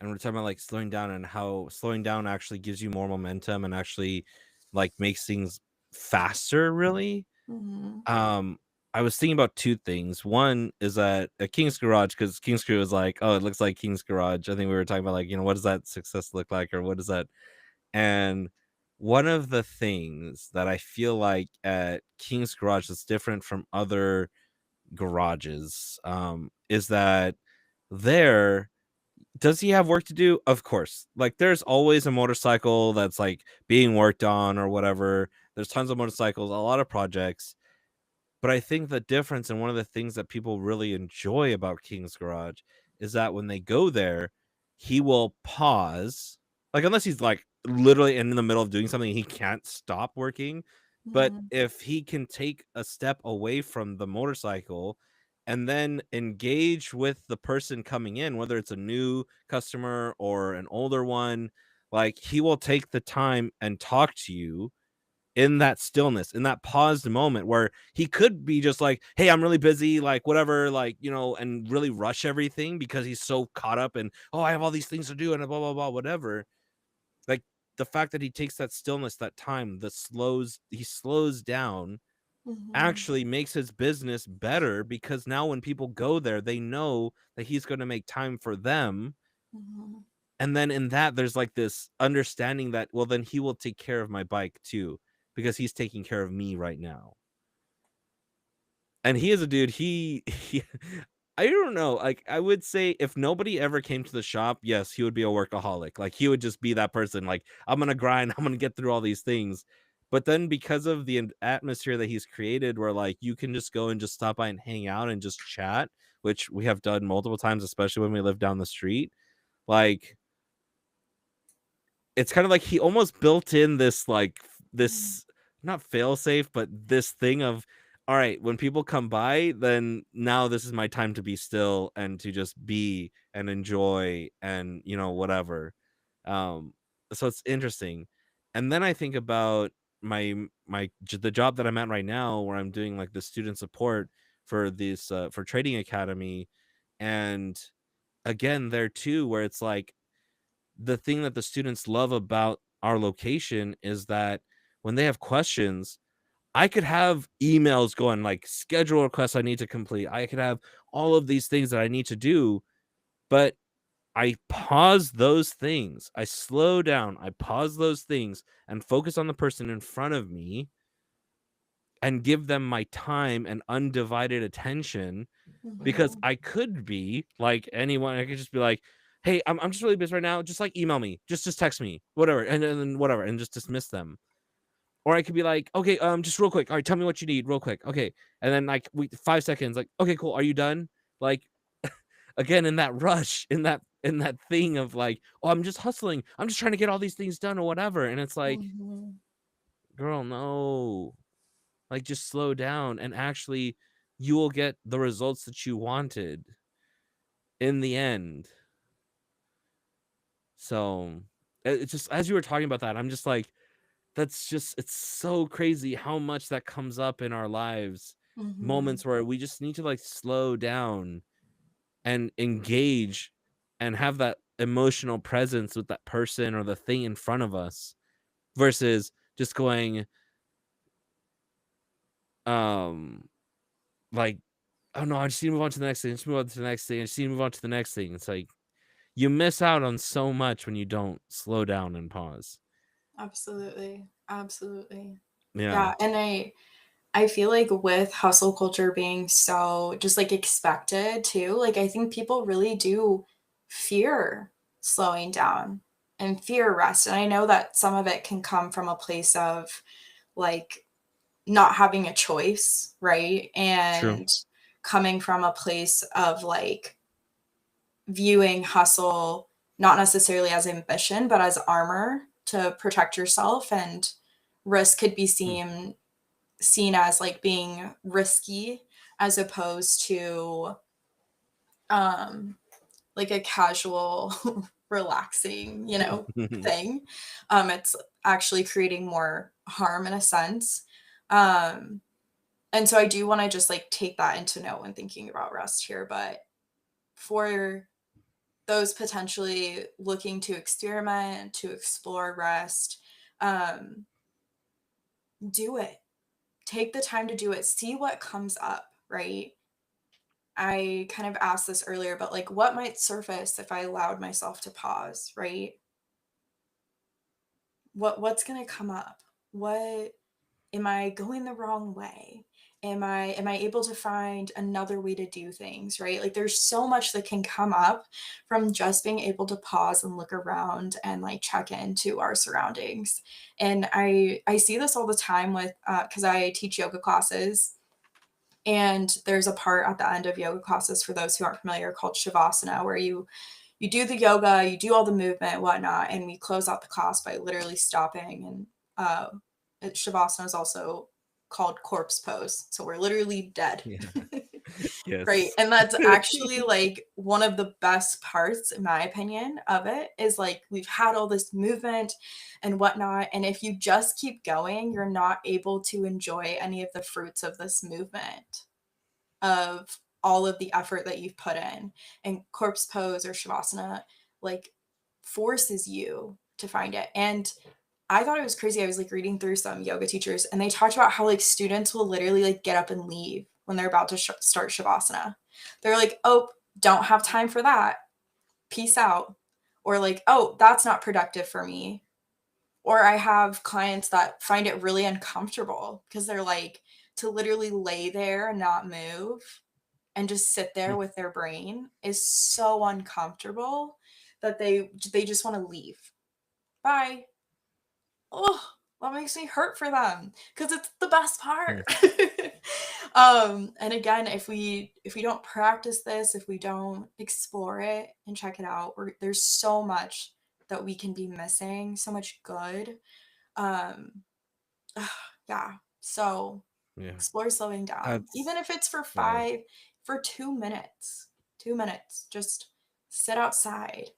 and we're talking about like slowing down, and how slowing down actually gives you more momentum and actually like makes things faster, really. mhm, Um, I was thinking about two things. One is that at King's Garage, because King's Crew was like, oh, it looks like King's Garage. I think we were talking about like, what does that success look like, or what is that? And one of the things that I feel like at King's Garage is different from other garages, is that there, does he have work to do? Of course. Like, there's always a motorcycle that's like being worked on or whatever. There's tons of motorcycles, a lot of projects. But I think the difference, and one of the things that people really enjoy about King's Garage, is that when they go there, he will pause. Like, unless he's like literally in the middle of doing something, he can't stop working. But mhm, if he can take a step away from the motorcycle and then engage with the person coming in, whether it's a new customer or an older one, like, he will take the time and talk to you in that stillness, in that paused moment where he could be just like, "Hey, I'm really busy," like, whatever, like, and really rush everything because he's so caught up and, "Oh, I have all these things to do," and blah, blah, blah, whatever. Like, the fact that he takes that stillness, that time, he slows down, mhm, actually makes his business better, because now when people go there, they know that he's gonna make time for them, mhm. And then in that, there's like this understanding that, well, then he will take care of my bike too, because he's taking care of me right now. And he is a dude, he I don't know, like, I would say if nobody ever came to the shop, yes, he would be a workaholic. Like, he would just be that person, like, "I'm gonna grind, I'm gonna get through all these things." But then because of the atmosphere that he's created where, like, you can just go and just stop by and hang out and just chat, which we have done multiple times, especially when we live down the street, like, it's kind of like he almost built in this like Mm. this not fail safe, but this thing of, all right, when people come by, then now this is my time to be still and to just be and enjoy and whatever. Um, so it's interesting. And then I think about the job that I'm at right now, where I'm doing like the student support for this for Trading Academy, and again there too, where it's like the thing that the students love about our location is that when they have questions, I could have emails going like schedule requests I need to complete. I could have all of these things that I need to do, but I pause those things. I slow down. I pause those things and focus on the person in front of me and give them my time and undivided attention, because Mhm. I could be like anyone. I could just be like, "Hey, I'm just really busy right now. Just like email me, just text me, whatever, and then whatever, and just dismiss them." Or I could be like, "Okay, just real quick. All right, tell me what you need, real quick. Okay," and then like 5 seconds, like, "Okay, cool. Are you done?" Like again, in that rush, in that thing of like, "Oh, I'm just hustling. I'm just trying to get all these things done or whatever," and it's like, Mhm. girl, no. Like, just slow down, and actually, you will get the results that you wanted in the end. So, it's just as you were talking about that, I'm just like, that's just it's so crazy how much that comes up in our lives. Mhm. Moments where we just need to like slow down and engage and have that emotional presence with that person or the thing in front of us, versus just going um like, oh no, I just need to move on to the next thing. Just move on to the next thing. I just need to move on to the next thing. It's like you miss out on so much when you don't slow down and pause. Absolutely. Absolutely. Yeah. Yeah, and I feel like with hustle culture being so just like expected too, like I think people really do fear slowing down and fear rest. And I know that some of it can come from a place of like not having a choice, right? True. And coming from a place of like viewing hustle not necessarily as ambition, but as armor to protect yourself. And risk could be Mm. seen as like being risky as opposed to um like a casual relaxing, thing. It's actually creating more harm in a sense. Um and so I do want to just like take that into note when thinking about rest here, but for those potentially looking to experiment, to explore rest, um, do it. Take the time to do it. See what comes up, right? I kind of asked this earlier, but like what might surface if I allowed myself to pause, right? What's going to come up? What am I going the wrong way? Am I able to find another way to do things, right? Like there's so much that can come up from just being able to pause and look around and like check into our surroundings. And I see this all the time with because I teach yoga classes, and there's a part at the end of yoga classes for those who aren't familiar called shavasana, where you do the yoga, you do all the movement, whatnot, and we close out the class by literally stopping. And Shavasana is also called corpse pose. So we're literally dead. Yeah. Right. Yes. And that's actually like one of the best parts, in my opinion, of it is like we've had all this movement and whatnot. And if you just keep going, you're not able to enjoy any of the fruits of this movement, of all of the effort that you've put in. And corpse pose or shavasana like forces you to find it. And I thought it was crazy. I was like reading through some yoga teachers and they talked about how like students will literally like get up and leave when they're about to start shavasana. They're like, "Oh, don't have time for that. Peace out." or like, oh, that's not productive for me. Or I have clients that find it really uncomfortable because they're like, to literally lay there and not move and just sit there with their brain is so uncomfortable that they just want to leave. Bye. Oh, that makes me hurt for them because it's the best Mm. part. And again, if we don't practice this, if we don't explore it and check it out, there's so much that we can be missing, so much good. Um, yeah. So Yeah. explore slowing down, even That's if it's yeah. for 2 minutes. 2 minutes. Just sit outside,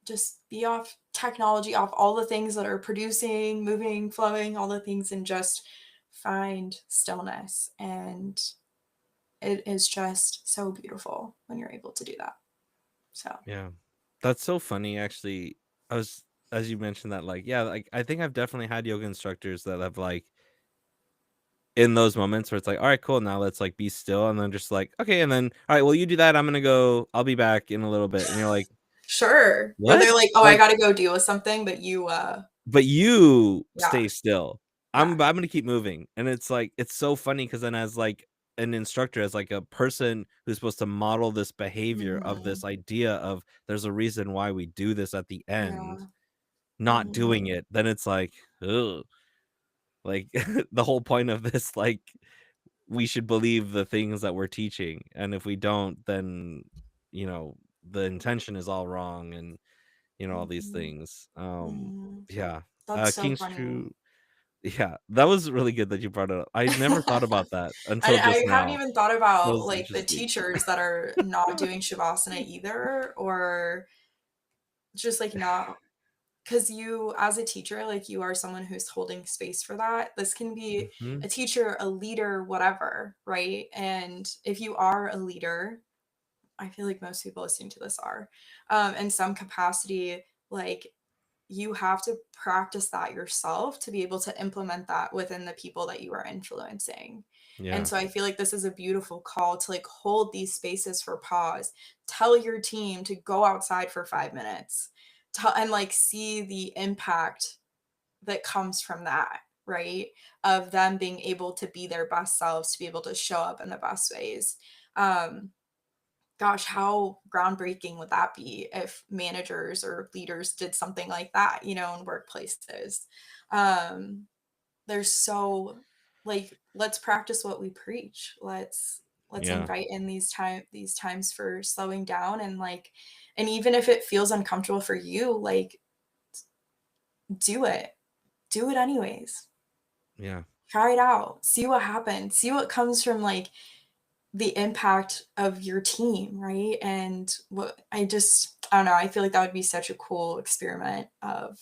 just be off technology, off all the things that are producing, moving, flowing, all the things, and just find stillness. And it is just so beautiful when you're able to do that. So, Yeah. That's so funny actually. I was as you mentioned that, like, yeah, like I think I've definitely had yoga instructors that have like in those moments where it's like, all right, cool, now let's like be still, and then just like, okay, and then all right, well, you do that, I'm gonna go, I'll be back in a little bit. And you're like, sure. Or what? they're like, oh, I Like, got to go deal with something, but but you yeah, stay still. yeah. I'm gonna keep moving. And it's like, it's so funny because then as like an instructor, as like a person who's supposed to model this behavior of Mhm. this idea of there's a reason why we do this at the end, Yeah. not doing Mhm. it, then it's like, ugh. Like the whole point of this, like we should believe the things that we're teaching. And if we don't, then you know, the intention is all wrong and all these Mhm. things. Mhm. Yeah. That's so King's funny. True. Yeah, that was really good that you brought it up. I never thought about that until I just haven't now. even thought That about was like the interesting. teachers that are not doing Shavasana either, or just like not, because you as a teacher, like you are someone who's holding space for that. This can be Hmm. a teacher, a leader, whatever, right? And if you are a leader, I feel like most people listening to this are, in some capacity, like you have to practice that yourself to be able to implement that within the people that you are influencing. And Yeah. so I feel like this is a beautiful call to like hold these spaces for pause. Tell your team to go outside for 5 minutes. And like see the impact that comes from that, right? Of them being able to be their best selves, to be able to show up in the best ways. Um, Gosh, how groundbreaking would that be if managers or leaders did something like that, in workplaces? Um, there's so like let's practice what we preach. Let's Yeah. invite in these times for slowing down, and like, and even if it feels uncomfortable for you, like do it. Do it anyways. Yeah. Try it out. See what happens. See what comes from like the impact of your team, right? And what I don't know, I feel like that would be such a cool experiment of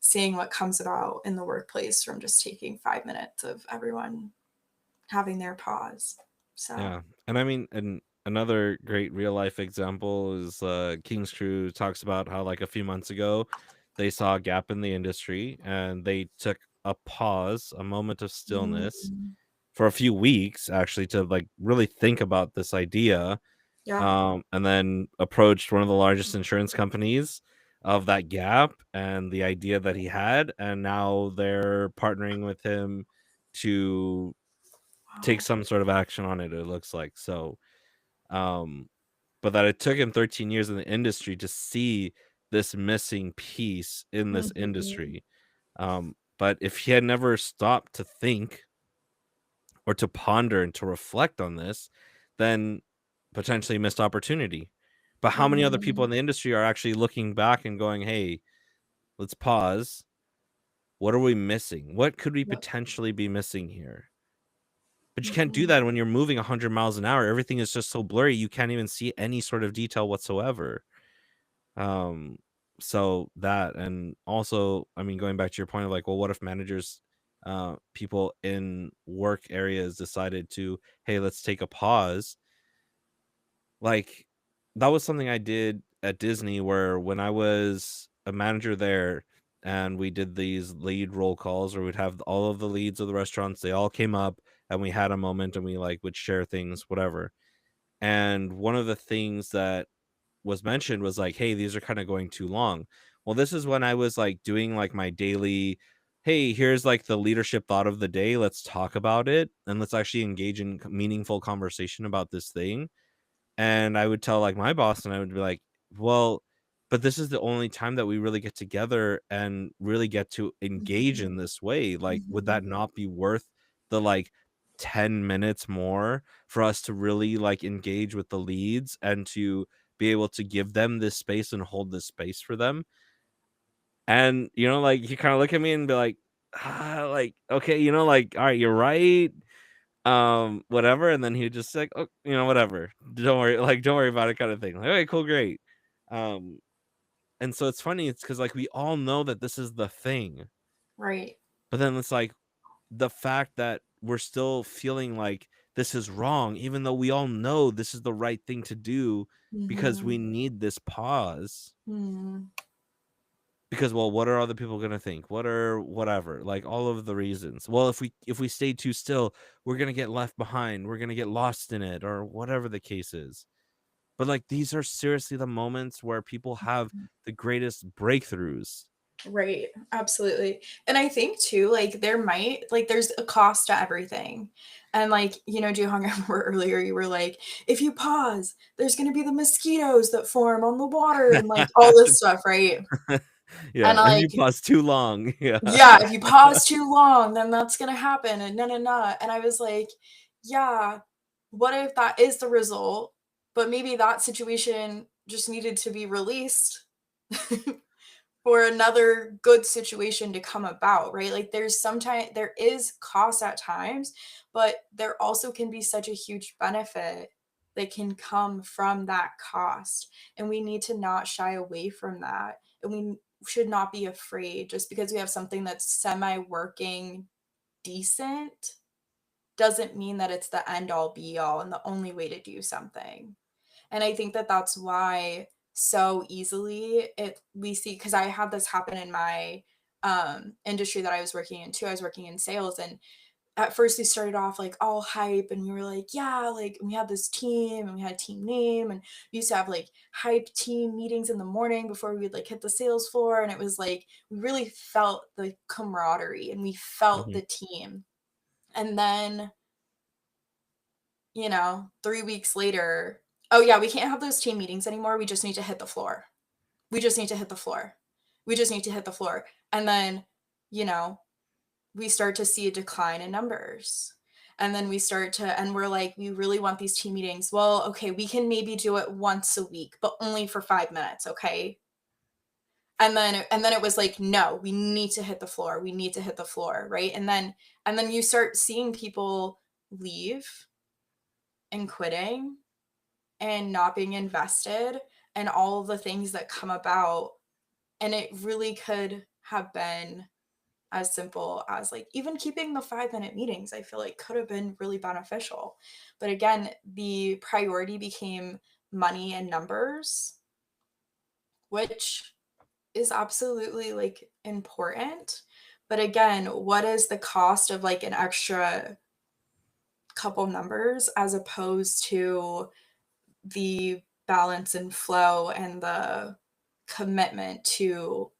seeing what comes about in the workplace from just taking 5 minutes of everyone having their pause. So, Yeah. And I mean, and another great real life example is King's Crew talks about how like a few months ago they saw a gap in the industry and they took a pause, a moment of stillness mm, for a few weeks actually to like really think about this idea, yeah. and then approached one of the largest insurance companies of that gap and the idea that he had, and now they're partnering with him to take Wow. some sort of action on it, it looks like. So um but that it took him 13 years in the industry to see this missing piece in this Mhm. industry. But if he had never stopped to think or to ponder and to reflect on this, then potentially missed opportunity. But how many other people Mhm. in the industry are actually looking back and going, hey, let's pause. What are we missing? What could we Yep. potentially be missing here? But you can't do Mhm. that when you're moving 100 miles an hour. Everything is just so blurry. You can't even see any sort of detail whatsoever. Um, so that, and also, I mean, going back to your point of like, well, what if managers, people in work areas decided to, hey, let's take a pause. Like, that was something I did at Disney where when I was a manager there and we did these lead roll calls, or we'd have all of the leads of the restaurants, they all came up and we had a moment and we like would share things, whatever. And one of the things that was mentioned was like, hey, these are kind of going too long. Well, this is when I was like doing like my daily, hey, here's like the leadership thought of the day. Let's talk about it and let's actually engage in meaningful conversation about this thing. And I would tell like my boss, and I would be like, well, but this is the only time that we really get together and really get to engage Mhm. in this way. Like, would that Mhm. not be worth the like 10 minutes more for us to really like engage with the leads and to be able to give them this space and hold this space for them? And like he kind of look at me and be like, okay, like, all right, you're right, whatever. And then he would just like, oh, whatever, don't worry, like, don't worry about it, kind of thing. Like, okay, cool, great. um and so it's funny, it's because like we all know that this is the thing, Right. but then it's like the fact that we're still feeling like this is wrong, even though we all know this is the right thing to do, because we Mhm. need this pause. Mhm. Because, well, what are other people gonna think? What are whatever, like all of the reasons. Well, if we stay too still, we're gonna get left behind. We're gonna get lost in it, or whatever the case is. But like these are seriously the moments where people have the greatest breakthroughs. Right, absolutely. And I think too, like there might like there's a cost to everything. And like, do you hung remember earlier you were like, if you pause, there's gonna be the mosquitoes that form on the water and like all this stuff, right? Yeah, And if you like, pause too long, yeah. yeah, if you pause too long, then that's gonna happen and no no no. And I was like, yeah, what if that is the result? But maybe that situation just needed to be released for another good situation to come about, right? Like there is cost at times, but there also can be such a huge benefit that can come from that cost. And we need to not shy away from that. And we should not be afraid just because we have something that's semi working decent doesn't mean that it's the end all be all and the only way to do something. And I think that that's why so easily it we see because I had this happen in my industry that I was working in too. I was working in sales, and at first we started off like all hype and we were like, yeah, like we had this team and we had a team name and we used to have like hype team meetings in the morning before we would like hit the sales floor. And it was like we really felt the camaraderie and we felt Mhm. the team. And then 3 weeks later, "Oh, yeah, we can't have those team meetings anymore, we just need to hit the floor. We just need to hit the floor. We just need to hit the floor." And then, you know, we start to see a decline in numbers. And then and we're like, "We really want these team meetings." "Well, okay, we can maybe do it once a week, but only for 5 minutes, okay?" And then it was like, "No, we need to hit the floor. We need to hit the floor," right? And then you start seeing people leave and quitting and not being invested and all of the things that come about. And it really could have been as simple as like even keeping the 5 minute meetings, I feel like could have been really beneficial. But again, the priority became money and numbers, which is absolutely like important. But again, what is the cost of like an extra couple numbers as opposed to the balance and flow and the commitment to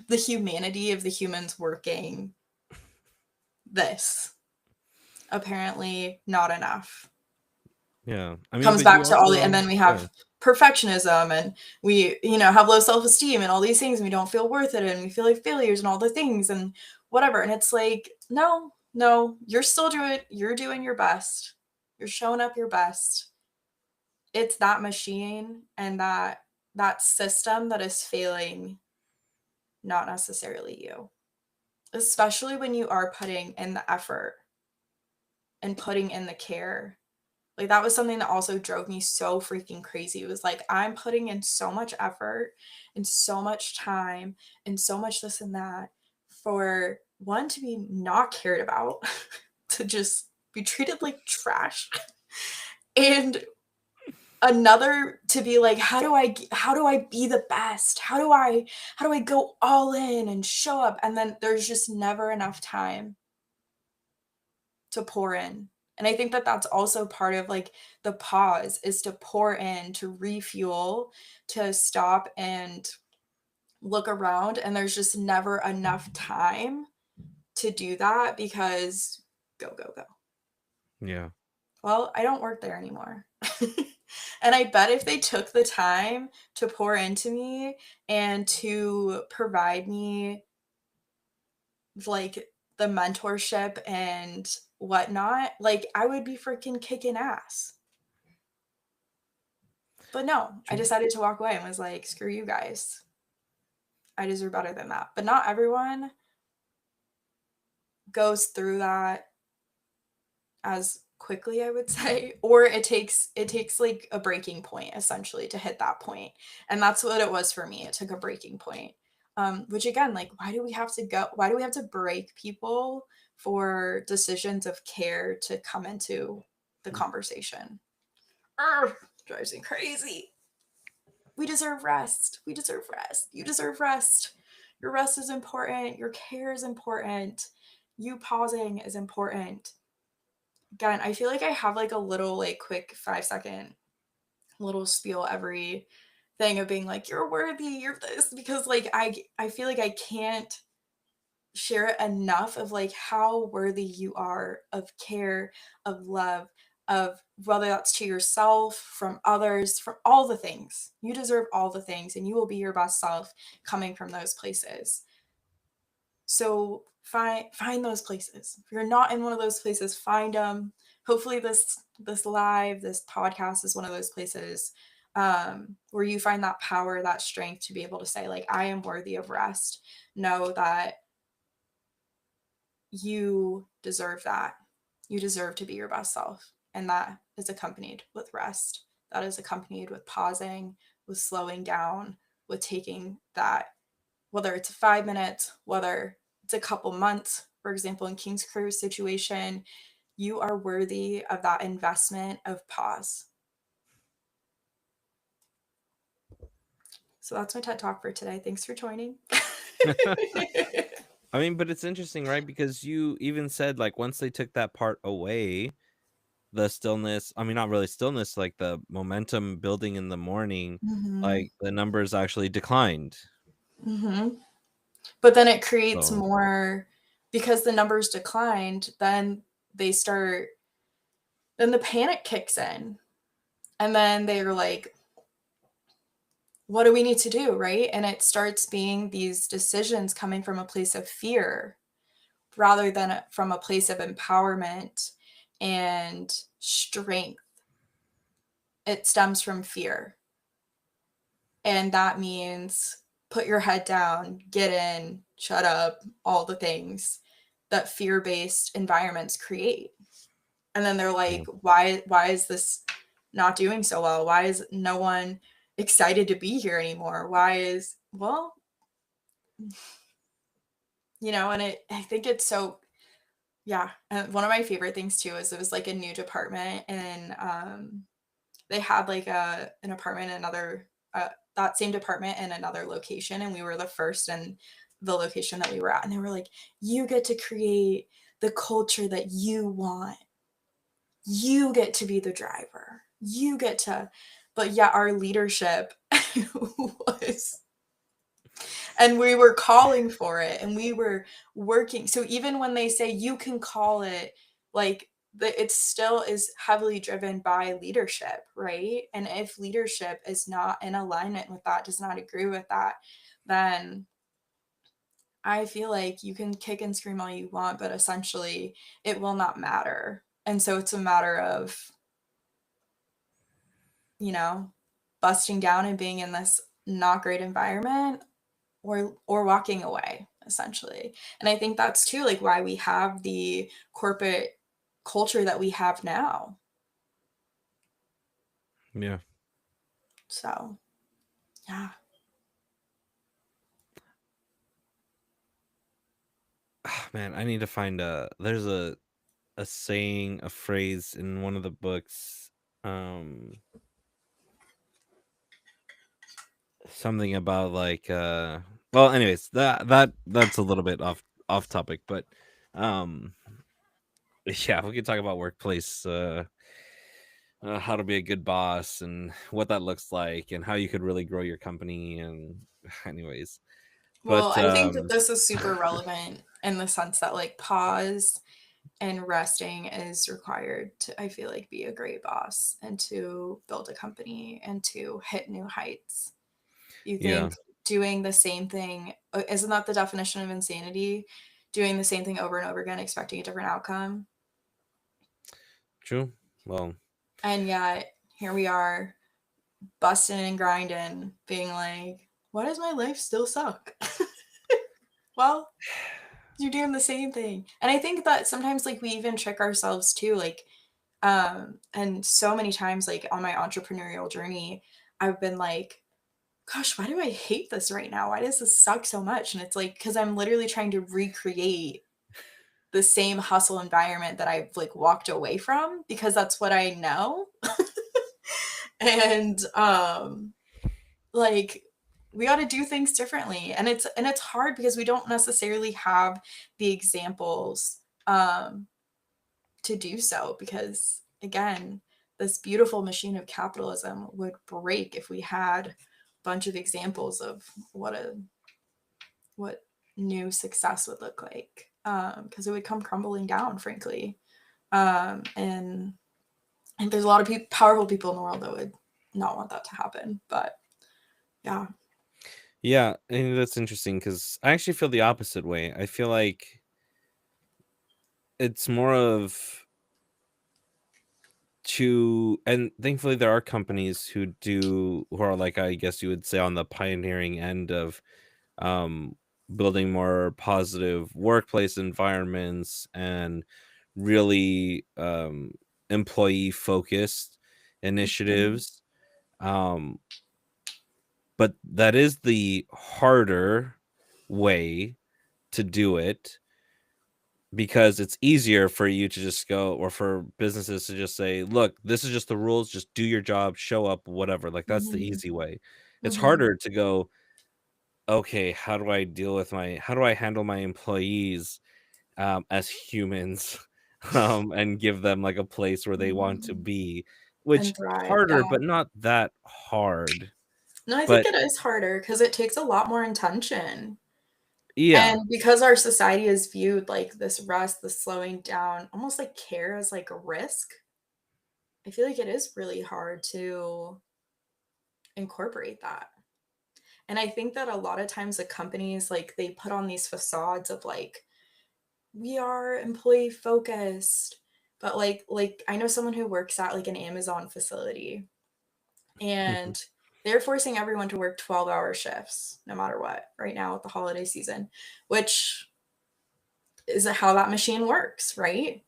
the humanity of the humans working this. Apparently, not enough. Yeah, I mean, Comes but you back to all the, and also, then we yeah. have perfectionism and we, have low self esteem and all these things and we don't feel worth it and we feel like failures and all the things and whatever. And it's like, no, no, you're doing your best. You're showing up your best. It's that machine and that system that is failing, not necessarily you. Especially when you are putting in the effort and putting in the care. Like that was something that also drove me so freaking crazy. It was like I'm putting in so much effort and so much time and so much this and that for one to be not cared about, to just be treated like trash. And another to be like how do I be the best, how do I go all in and show up, and then there's just never enough time to pour in. And I think that that's also part of like the pause, is to pour in, to refuel, to stop and look around. And there's just never enough time to do that because go, go, go. Yeah. Well, I don't work there anymore. And I bet if they took the time to pour into me and to provide me like the mentorship and whatnot, like I would be freaking kicking ass. But no, I decided to walk away and was like, screw you guys. I deserve better than that. But not everyone goes through that as quickly, I would say, or it takes like a breaking point essentially to hit that point. And that's what it was for me. It took a breaking point. Which again, like why do we have to break people for decisions of care to come into the conversation? Ugh, drives me crazy. We deserve rest. We deserve rest. You deserve rest. Your rest is important. Your care is important. You pausing is important. Again, I feel like I have like a little like quick 5-second little spiel every thing of being like, you're worthy, you're this, because like I feel like I can't share it enough of like how worthy you are of care, of love, of whether that's to yourself, from others, from all the things. You deserve all the things and you will be your best self coming from those places. So find those places. If you're not in one of those places, find them. Hopefully this live, this podcast is one of those places where you find that power, that strength to be able to say like, I am worthy of rest. Know that you deserve that. You deserve to be your best self. And that is accompanied with rest. That is accompanied with pausing, with slowing down, with taking that, whether it's 5 minutes, whether it's a couple months. For example, in King's Cruise situation, you are worthy of that investment of pause. So that's my TED Talk for today. Thanks for joining. I mean, but it's interesting, right? Because you even said like once they took that part away, the stillness, I mean, not really stillness, like the momentum building in the morning, Mhm. like the numbers actually declined. Mhm. But then it creates So, more, because the numbers declined, then they start, then the panic kicks in. And then they're like, what do we need to do? Right. And it starts being these decisions coming from a place of fear rather than from a place of empowerment and strength. It stems from fear. And that means put your head down, get in, shut up, all the things that fear-based environments create. And then they're yeah. like, why is this not doing so well? Why is no one excited to be here anymore? Why is, well, and I think it's so, yeah. And one of my favorite things too is it was like a new department, and they had like an apartment in another that same department in another location, and we were the first in the location that we were at, and they were like, you get to create the culture that you want, you get to be the driver, you get to, but yeah, our leadership was, and we were calling for it and we were working. So even when they say you can call it, like it still is heavily driven by leadership, right? And if leadership is not in alignment with that, does not agree with that, then I feel like you can kick and scream all you want, but essentially it will not matter. And so it's a matter of, you know, busting down and being in this not great environment, or walking away essentially. And I think that's too like why we have the corporate culture that we have now. Yeah. So yeah. Man, I need to find there's a saying, a phrase in one of the books, um something about like well, anyways, that's a little bit off topic, but um Yeah, we could talk about workplace, how to be a good boss and what that looks like and how you could really grow your company and anyways. Well, But I think that this is super relevant in the sense that like pause and resting is required to, I feel like, be a great boss and to build a company and to hit new heights. You yeah, think doing the same thing, isn't that the definition of insanity? Doing the same thing over and over again, expecting a different outcome. true. Well, And yet here we are busting and grinding, being like, why does my life still suck? Well, you're doing the same thing. And I think that sometimes like we even trick ourselves too, like and so many times like on my entrepreneurial journey, I've been like, gosh, why do I hate this right now? Why does this suck so much? And it's like cuz I'm literally trying to recreate the same hustle environment that I've like walked away from because that's what I know. And like we got to do things differently, and it's hard because we don't necessarily have the examples to do so, because again, this beautiful machine of capitalism would break if we had a bunch of examples of what new success would look like, because it would come crumbling down, frankly. And there's a lot of powerful people in the world that would not want that to happen, but yeah. yeah, and that's interesting because I actually feel the opposite way. I feel like it's more of to, and thankfully there are companies who are like, I guess you would say, on the pioneering end of um building more positive workplace environments and really employee focused Mhm. initiatives. um but that is the harder way to do it, because it's easier for you to just go, or for businesses to just say, look, this is just the rules, just do your job, show up, whatever. Like, that's the Mhm. easy way. It's Mhm. harder to go, okay, how do I handle my employees as humans, and give them like a place where they want to Mhm. be, And which thrive, harder, yeah. but not that hard. No, I think But it is harder because it takes a lot more intention. yeah, And because our society is viewed like this rest, this slowing down, almost like care as like a risk, I feel like it is really hard to incorporate that. And I think that a lot of times the companies, like, they put on these facades of like, we are employee focused. But like I know someone who works at like an Amazon facility, mhm, and they're forcing everyone to work 12-hour shifts no matter what right now with the holiday season, which is how that machine works, right?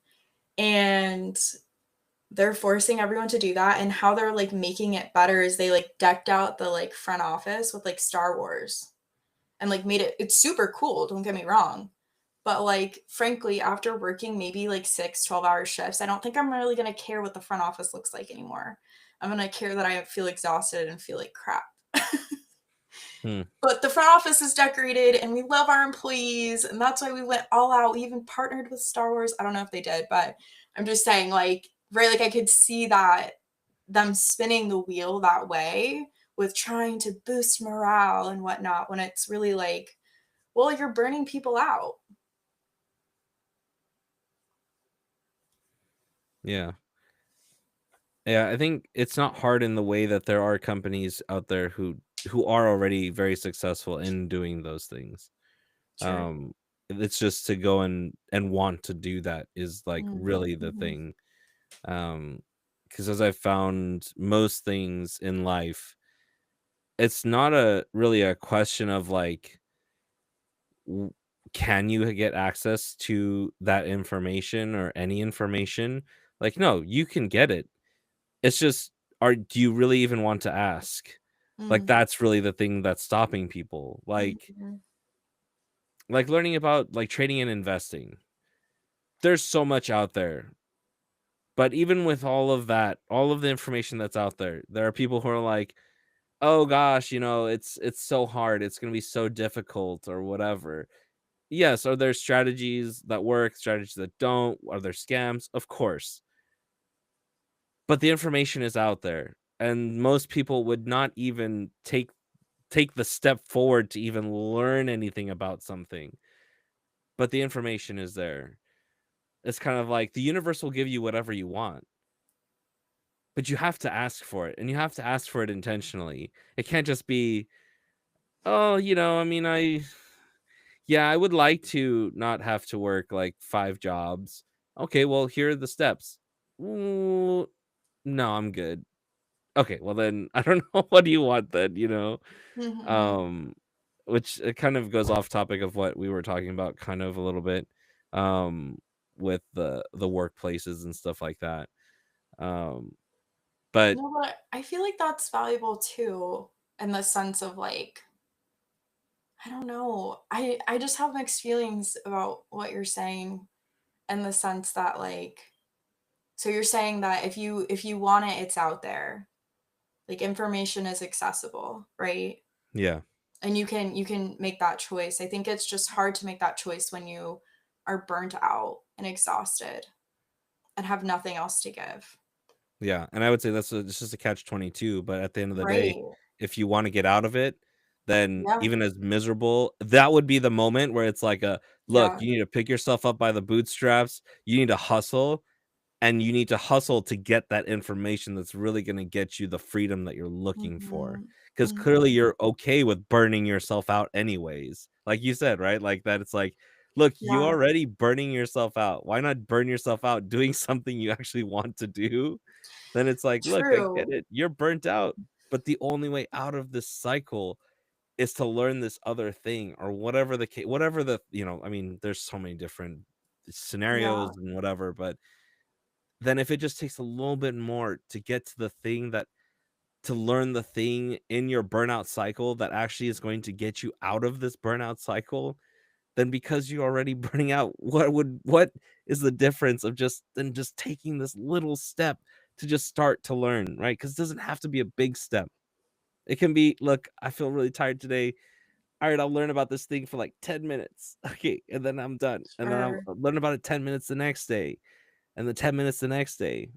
And they're forcing everyone to do that, and how they're like making it better is they like decked out the like front office with like Star Wars and like made it's super cool, don't get me wrong. But like frankly, after working maybe like 6 12-hour shifts, I don't think I'm really going to care what the front office looks like anymore. I'm going to care that I feel exhausted and feel like crap. hmm, But the front office is decorated and we love our employees, and that's why we went all out. We even partnered with Star Wars. I don't know if they did, but I'm just saying, like, right, like I could see that them spinning the wheel that way with trying to boost morale and whatnot, when it's really like, well, you're burning people out. yeah. Yeah, I think it's not hard in the way that there are companies out there who are already very successful in doing those things. Sure. Um, it's just to go and want to do that is like Mhm, really the mhm, thing. Because as I've found most things in life, it's not a really a question of like, w- can you get access to that information or any information? Like, no, you can get it. It's just, do you really even want to ask? Like, mhm, that's really the thing that's stopping people. mhm, Like learning about like trading and investing. There's so much out there. But even with all of that, all of the information that's out there, there are people who are like, "Oh gosh, it's so hard. It's going to be so difficult or whatever." Yes, are there strategies that work, strategies that don't? Are there scams? Of course. But the information is out there, and most people would not even take the step forward to even learn anything about something, but the information is there. It's kind of like the universe will give you whatever you want, but you have to ask for it, and you have to ask for it intentionally. It can't just be, "Oh, I mean, yeah, I would like to not have to work, like, 5 jobs." "Okay, well, here are the steps." "Ooh, no, I'm good." "Okay, well, then, I don't know, what do you want then?" Mhm. Um, which it kind of goes off topic of what we were talking about kind of a little bit, um, with the workplaces and stuff like that. Um, but No, but I feel like that's valuable too, in the sense of like, I don't know. I just have mixed feelings about what you're saying in the sense that like, so you're saying that if you want it, it's out there. Like information is accessible, right? yeah, And you can make that choice. I think it's just hard to make that choice when you are burnt out and exhausted and have nothing else to give. yeah, and I would say it's just a catch-22, but at the end of the day, Right. if you wanna get out of it, then Yeah. even as miserable that would be the moment where it's like "Look, Yeah. you need to pick yourself up by the bootstraps, you need to hustle, and you need to hustle to get that information that's really gonna get you the freedom that you're looking for, Mhm. because clearly Mhm. you're okay with burning yourself out anyways. Like you said, right? Like that it's like, look, you Yeah. already burning yourself out. Why not burn yourself out doing something you actually want to do? Then it's like, look, I get True. it. You're burnt out, but the only way out of this cycle is to learn this other thing or whatever the case, whatever I mean, there's so many different Yeah. scenarios and whatever, but then if it just takes a little bit more to get to the thing that to learn the thing in your burnout cycle that actually is going to get you out of this burnout cycle, then because you're already burning out, what is the difference of just taking this little step to just start to learn, right? Because it doesn't have to be a big step. It can be, look, I feel really tired today. All right, I'll learn about this thing for like 10 minutes. Okay, and then I'm done. And then Sure. I'll learn about it 10 minutes the next day, and then 10 minutes the next day.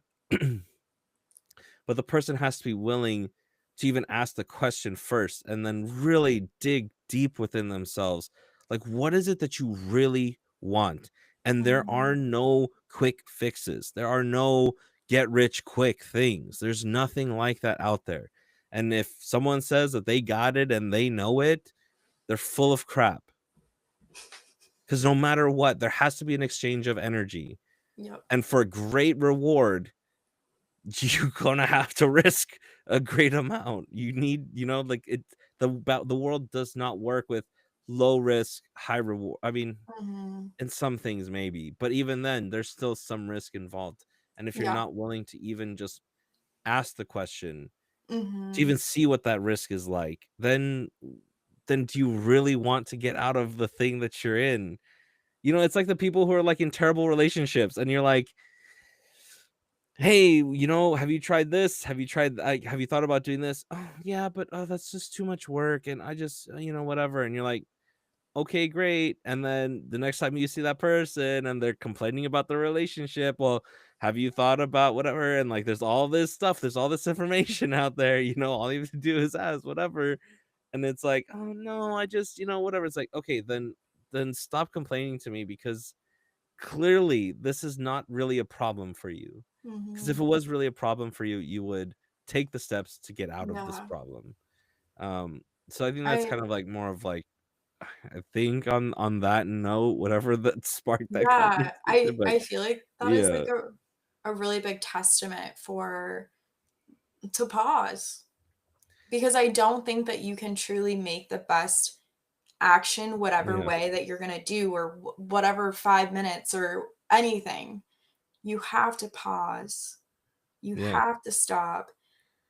But the person has to be willing to even ask the question first and then really dig deep within themselves. Like, what is it that you really want? And there are Mhm. no quick fixes. There are no get rich quick things. There's nothing like that out there. And if someone says that they got it and they know it, they're full of crap. Because no matter what, there has to be an exchange of energy. Yep. And for a great reward, you're gonna have to risk a great amount. You need, like the world does not work with low risk, high reward. I mean, Mhm. in some things maybe, but even then, there's still some risk involved. And if you're Yeah. not willing to even just ask the question, to Mhm. even see what that risk is like, then do you really want to get out of the thing that you're in? It's like the people who are like in terrible relationships, and you're like, "Hey, have you tried this? Have you tried like, have you thought about doing this?" "Oh, yeah, but that's just too much work and I just, whatever." And you're like, "Okay, great." And then the next time you see that person and they're complaining about the relationship, "Well, have you thought about whatever?" And like there's all this stuff, there's all this information out there, all you have to do is ask whatever. And it's like, "Oh no, I just, whatever." It's like, "Okay, then stop complaining to me because clearly this is not really a problem for you." Because if Mhm. it was really a problem for you, you would take the steps to get out of this Yeah. problem. So I think that's I kind of like more of like I think on that note, whatever that sparked that yeah, conversation, but I feel like that is yeah, like a really big testament for to pause, because I don't think that you can truly make the best action whatever yeah, way that you're gonna do, or whatever 5 minutes or anything. You have to pause. You yeah, have to stop.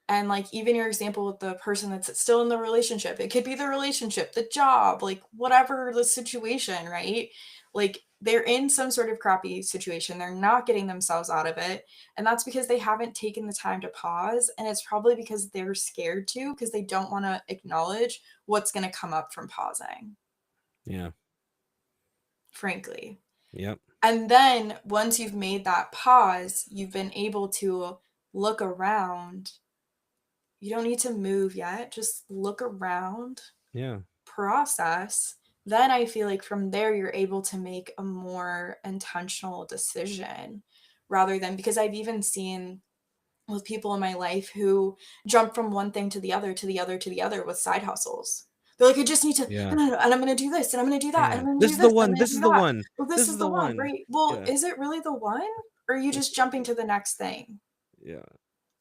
And, like, even your example with the person that's still in the relationship, it could be the relationship, the job, like, whatever the situation, right? Like, they're in some sort of crappy situation, they're not getting themselves out of it, and that's because they haven't taken the time to pause, and it's probably because they're scared to, because they don't wanna acknowledge what's gonna come up from pausing. yeah. frankly. Yep. And then once you've made that pause, you've been able to look around. You don't need to move yet. Just look around, Yeah. process. Then I feel like from there, you're able to make a more intentional decision rather than, because I've even seen with people in my life who jump from one thing to the other, to the other, to the other with side hustles. They're like, I just need to, Yeah. and I'm going to do this, and I'm going to do that, and Yeah. I'm going to This do is the this, I'm one. going This to do is the that. one. Well, this This is is the the one, one. right? Well, Yeah. is it really the one? Or are you just jumping to the next thing? Yeah.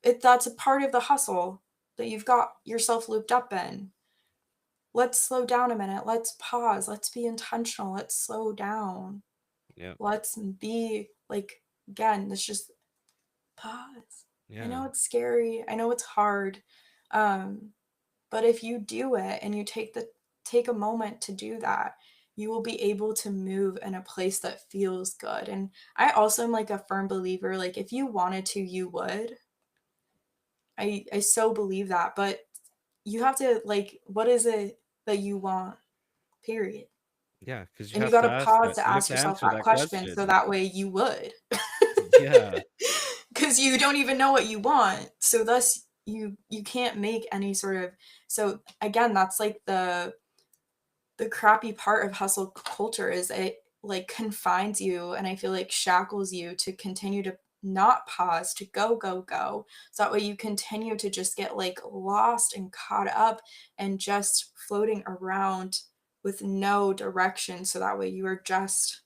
That's a part of the hustle that you've got yourself looped up in. Let's slow down a minute. Let's pause. Let's be intentional. Let's slow down. Yeah. Let's be like, again, let's just pause. I Yeah. know it's scary. I know it's hard. Um, but if you do it and you take a moment to do that, you will be able to move in a place that feels good. And I also am like a firm believer, like if you wanted to, you would. I so believe that, but you have to like, what is it that you want? Period. Yeah. Because you And you have got to to ask pause that. to You have ask to yourself answer that that question so question. that way you would. Yeah. Because you don't even know what you want. So thus you can't make any sort of, so again, that's like the crappy part of hustle culture is it like confines you and I feel like shackles you to continue to not pause, to go. So that way you continue to just get like lost and caught up and just floating around with no direction. So that way you are just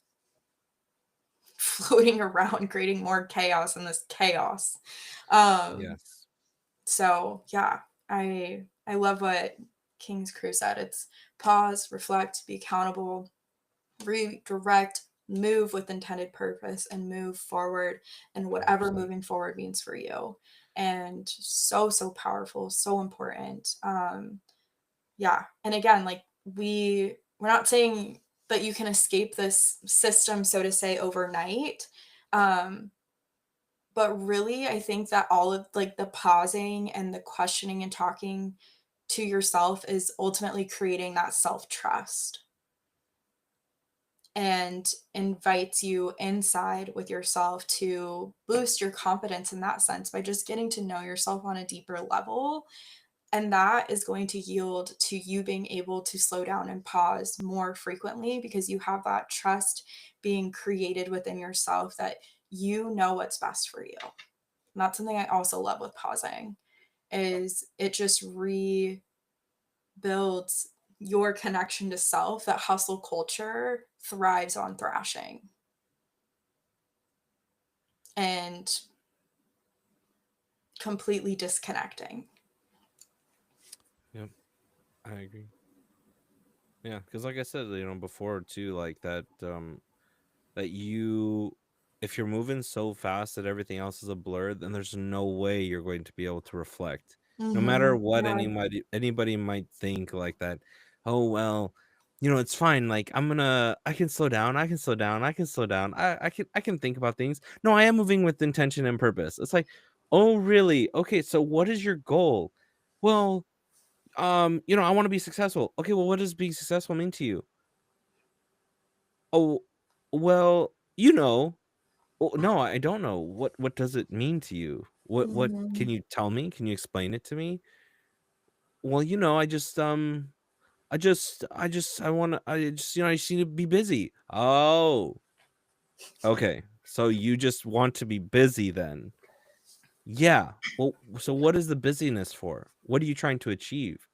floating around, creating more chaos in this chaos. Um, Yes. so yeah, I love what King's Crew said. It's pause, reflect, be accountable, redirect, move with intended purpose, and move forward in whatever 100%. moving forward means for you. And so powerful, so important. Yeah, and again, like we're not saying that you can escape this system, so to say, overnight. Um, but really, I think that all of like the pausing and the questioning and talking to yourself is ultimately creating that self-trust and invites you inside with yourself to boost your confidence in that sense by just getting to know yourself on a deeper level. And that is going to yield to you being able to slow down and pause more frequently because you have that trust being created within yourself that you know what's best for you. And that's something I also love with pausing is it just rebuilds your connection to self that hustle culture thrives on thrashing and completely disconnecting. Yep. I agree. Yeah. Because like I said, before too, like that you, if you're moving so fast that everything else is a blur, then there's no way you're going to be able to reflect. No matter what Yeah. anybody might think like that. Oh well, it's fine. Like I can slow down. I can slow down. I can slow down. I can think about things. No, I am moving with intention and purpose. It's like, oh really? Okay, so what is your goal? Well, I want to be successful. Okay, well, what does being successful mean to you? Oh, well, oh, no, I don't know. What does it mean to you? What can Mhm. you tell me? Can you explain it to me? Well, I just need to be busy. Oh, okay. So you just want to be busy then. Yeah. Well, so what is the busyness for? What are you trying to achieve?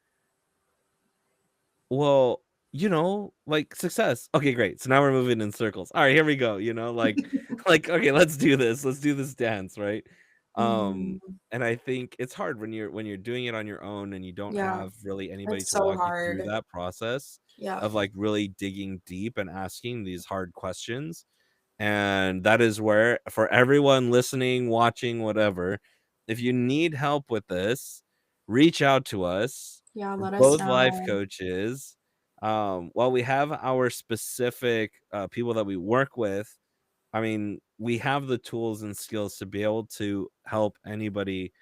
Well, like success. Okay, great. So now we're moving in circles. All right, here we go. Like okay, let's do this. Let's do this dance, right? Um, Mhm. and I think it's hard when you're doing it on your own and you don't Yeah, have really anybody it's to so walk you through hard. that process Yeah. of like really digging deep and asking these hard questions. And that is where for everyone listening, watching, whatever, if you need help with this, reach out to us. Yeah, We're let us both life know. coaches. While we have our specific people that we work with, I mean, we have the tools and skills to be able to help anybody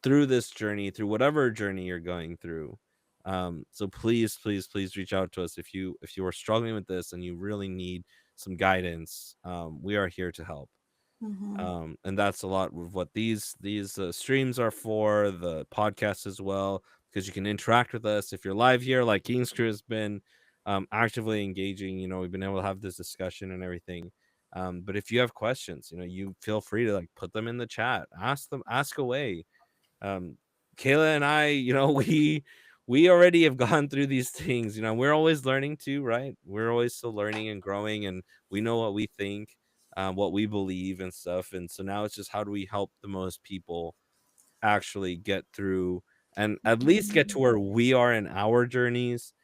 through this journey, through whatever journey you're going through. So please, please, please reach out to us if you are struggling with this and you really need some guidance. We are here to help. Mhm. And that's a lot of what these streams are for, the podcast as well, because you can interact with us if you're live here, like King's Crew has been actively engaging. We've been able to have this discussion and everything. But if you have questions, you feel free to like put them in the chat, ask away. Kayla and I, we already have gone through these things. We're always learning too, right? We're always still learning and growing, and we know what we think, what we believe and stuff. And so now it's just how do we help the most people actually get through and at least get to Mhm. where we are in our journeys,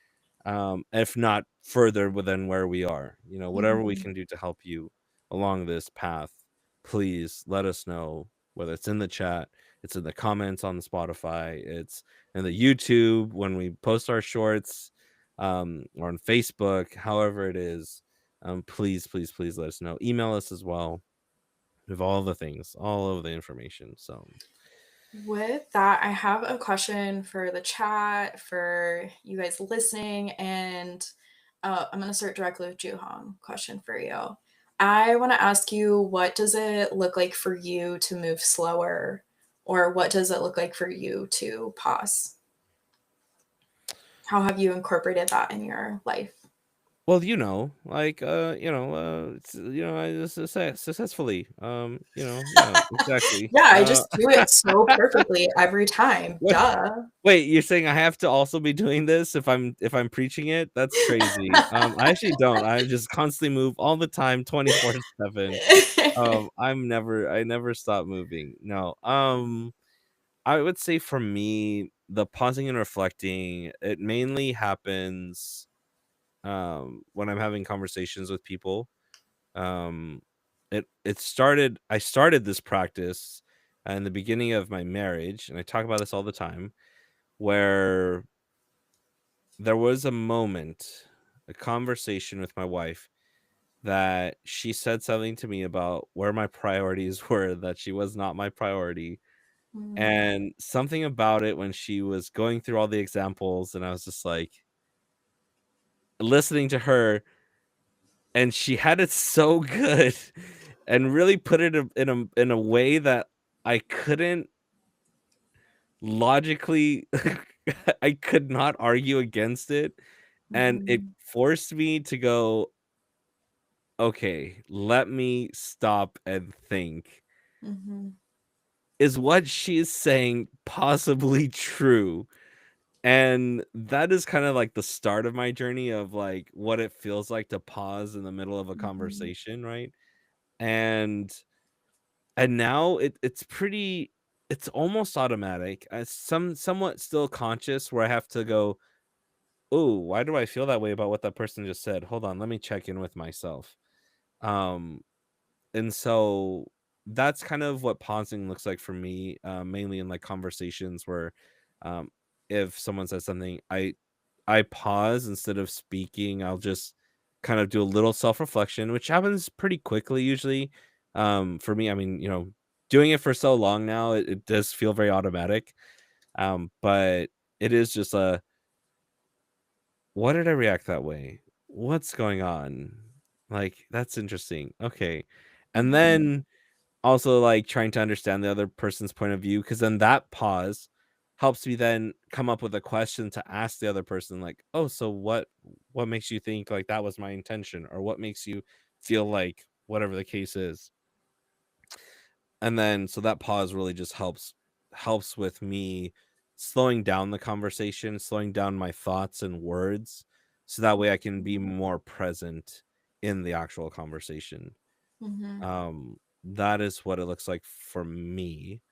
if not further than where we are. Whatever we Mhm. can do to help you along this path, please let us know, whether it's in the chat, it's in the comments on the Spotify, it's in the YouTube when we post our shorts, or on Facebook, however it is. Please, please, please let us know. Email us as well with all the things, all of the information. So With that, I have a question for the chat, for you guys listening, and I'm going to start directly with Juhong. Question for you. I want to ask you, what does it look like for you to move slower, or what does it look like for you to pause? How have you incorporated that in your life? well, like it's, successfully. Yeah, exactly. Yeah, I just do it so perfectly every time. What? Duh. Wait, you're saying I have to also be doing this if I'm preaching it? That's crazy. I actually don't. I just constantly move all the time, 24/7. I never stop moving. No. I would say for me, the pausing and reflecting, it mainly happens when I'm having conversations with people. Um I started this practice in the beginning of my marriage, and I talk about this all the time, where there was a moment, a conversation with my wife, that she said something to me about where my priorities were, that she was not my priority. Mm, And something about it when she was going through all the examples, and I was just like listening to her, and she had it so good and really put it in a way that I couldn't logically I could not argue against it, and it mhm, forced me to go, "Okay, let me stop and think. mhm, Is what she's saying possibly true?" And that is kind of like the start of my journey of like what it feels like to pause in the middle of a mhm, conversation, right? And now it's almost automatic. Somewhat still conscious where I have to go, "Oh, why do I feel that way about what that person just said? Hold on, let me check in with myself." Um, and so that's kind of what pausing looks like for me, mainly in like conversations where, um, if someone says something, I pause instead of speaking. I'll just kind of do a little self-reflection, which happens pretty quickly usually. For me, I mean, doing it for so long now, it does feel very automatic. But it is just a, why did I react that way? What's going on? Like, that's interesting. Okay. And mhm, then also like trying to understand the other person's point of view, because then that pause helps me then come up with a question to ask the other person, like, oh, so what makes you think like that was my intention, or what makes you feel like whatever the case is. And then so that pause really just helps with me slowing down the conversation, slowing down my thoughts and words, so that way I can be more present in the actual conversation. mhm, That is what it looks like for me.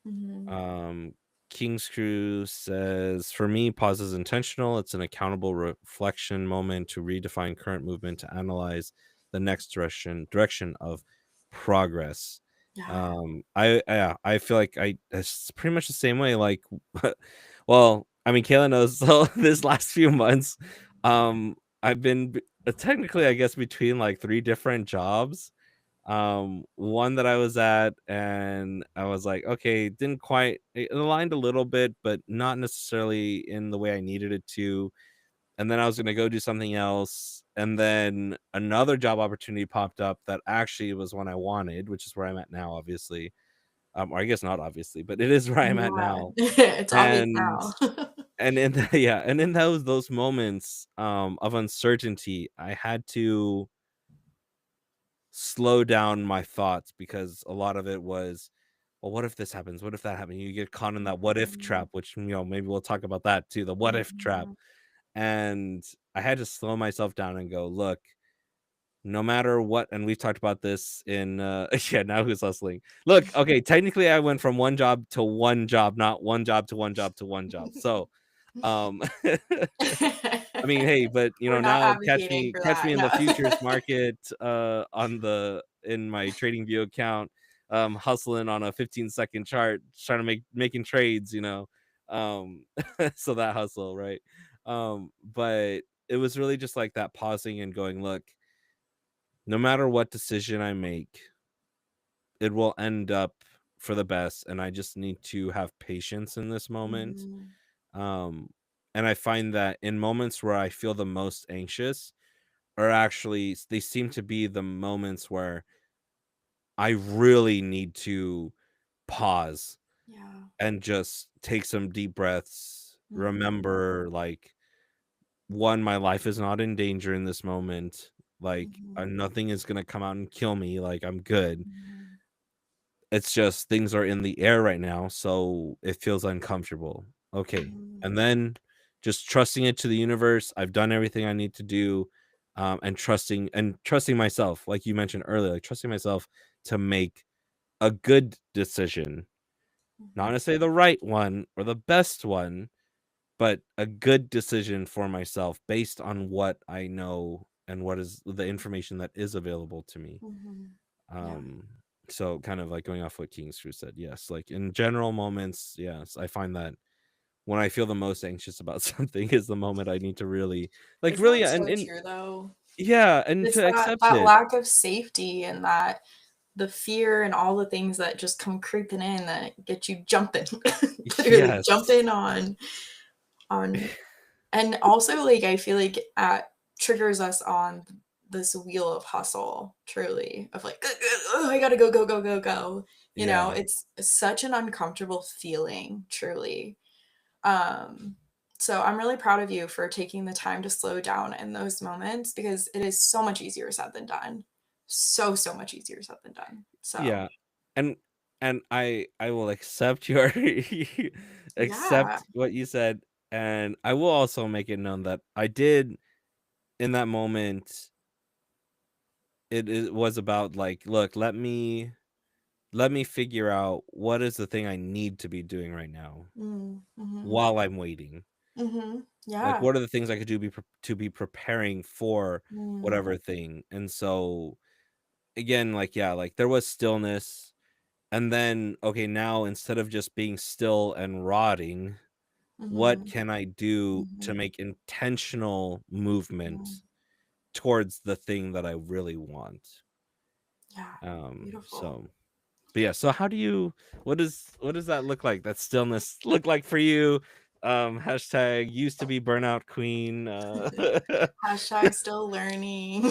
mhm, um King's Crew says, for me, pause is intentional. It's an accountable reflection moment to redefine current movement, to analyze the next direction of progress. yeah. I feel like it's pretty much the same way, like well, I mean, Kayla knows. So this last few months, I've been technically, I guess, between like three different jobs. One that I was at, and I was like, okay, didn't quite, it aligned a little bit, but not necessarily in the way I needed it to. And then I was gonna go do something else, and then another job opportunity popped up that actually was one I wanted, which is where I'm at now, obviously. Or I guess not obviously, but it is where I'm at Yeah. now. It's obvious And now. in yeah, and in those moments of uncertainty, I had to slow down my thoughts because a lot of it was, well, what if this happens? What if that happens? You get caught in that what if Mhm. trap, which maybe we'll talk about that too, the what if trap. Mhm. And I had to slow myself down and go, look, no matter what, and we've talked about this in yeah, now who's hustling. Look, okay, technically I went from one job to one job, not one job to one job to one job. So um I mean, hey, but We're not now advocating for catch me that, in no. the futures market on the in my trading view account, hustling on a 15-second chart, trying to making trades, Um so that hustle, right? But it was really just like that pausing and going, look, no matter what decision I make, it will end up for the best, and I just need to have patience in this moment. Mhm. Um, and I find that in moments where I feel the most anxious, are actually they seem to be the moments where I really need to pause Yeah. and just take some deep breaths. Mhm. Remember, like, one, my life is not in danger in this moment. Like, Mhm. nothing is gonna come out and kill me. Like, I'm good. Mhm. It's just things are in the air right now, so it feels uncomfortable. Okay. Mhm. And then just trusting it to the universe. I've done everything I need to do, and trusting myself, like you mentioned earlier, like trusting myself to make a good decision, not Mhm. necessarily the right one or the best one, but a good decision for myself based on what I know and what is the information that is available to me. Mhm. Yeah. Um, so kind of like going off what King Screw said, yes, like in general moments, yes, I find that when I feel the most anxious about something is the moment I need to really, like, Isn't really, that so true, though? yeah, and It's to that accept that it. lack of safety and that the fear and all the things that just come creeping in that get you jumping, literally Yes. jumping on and also, like, I feel like it triggers us on this wheel of hustle, truly, of like, "Oh, I gotta go, go, go, go, go." Yeah. It's such an uncomfortable feeling, truly. Um, so I'm really proud of you for taking the time to slow down in those moments because it is so much easier said than done. So, so much easier said than done. So, Yeah. And I will accept your yeah. accept what you said, and I will also make it known that I did in that moment, it was about like, look, let me figure out what is the thing I need to be doing right now Mm, mhm, while I'm waiting. mhm. Like, Yeah. what are the things I could do to be preparing for Mm, whatever thing? And so again, like, yeah, like there was stillness, and then okay, now instead of just being still and rotting, what mhm, can I do to mhm, make intentional movement mhm. towards the thing that I really want? Yeah. Beautiful. So but yeah, so how do you what does that look like? That stillness look like for you? Hashtag used to be burnout queen. Hashtag still learning.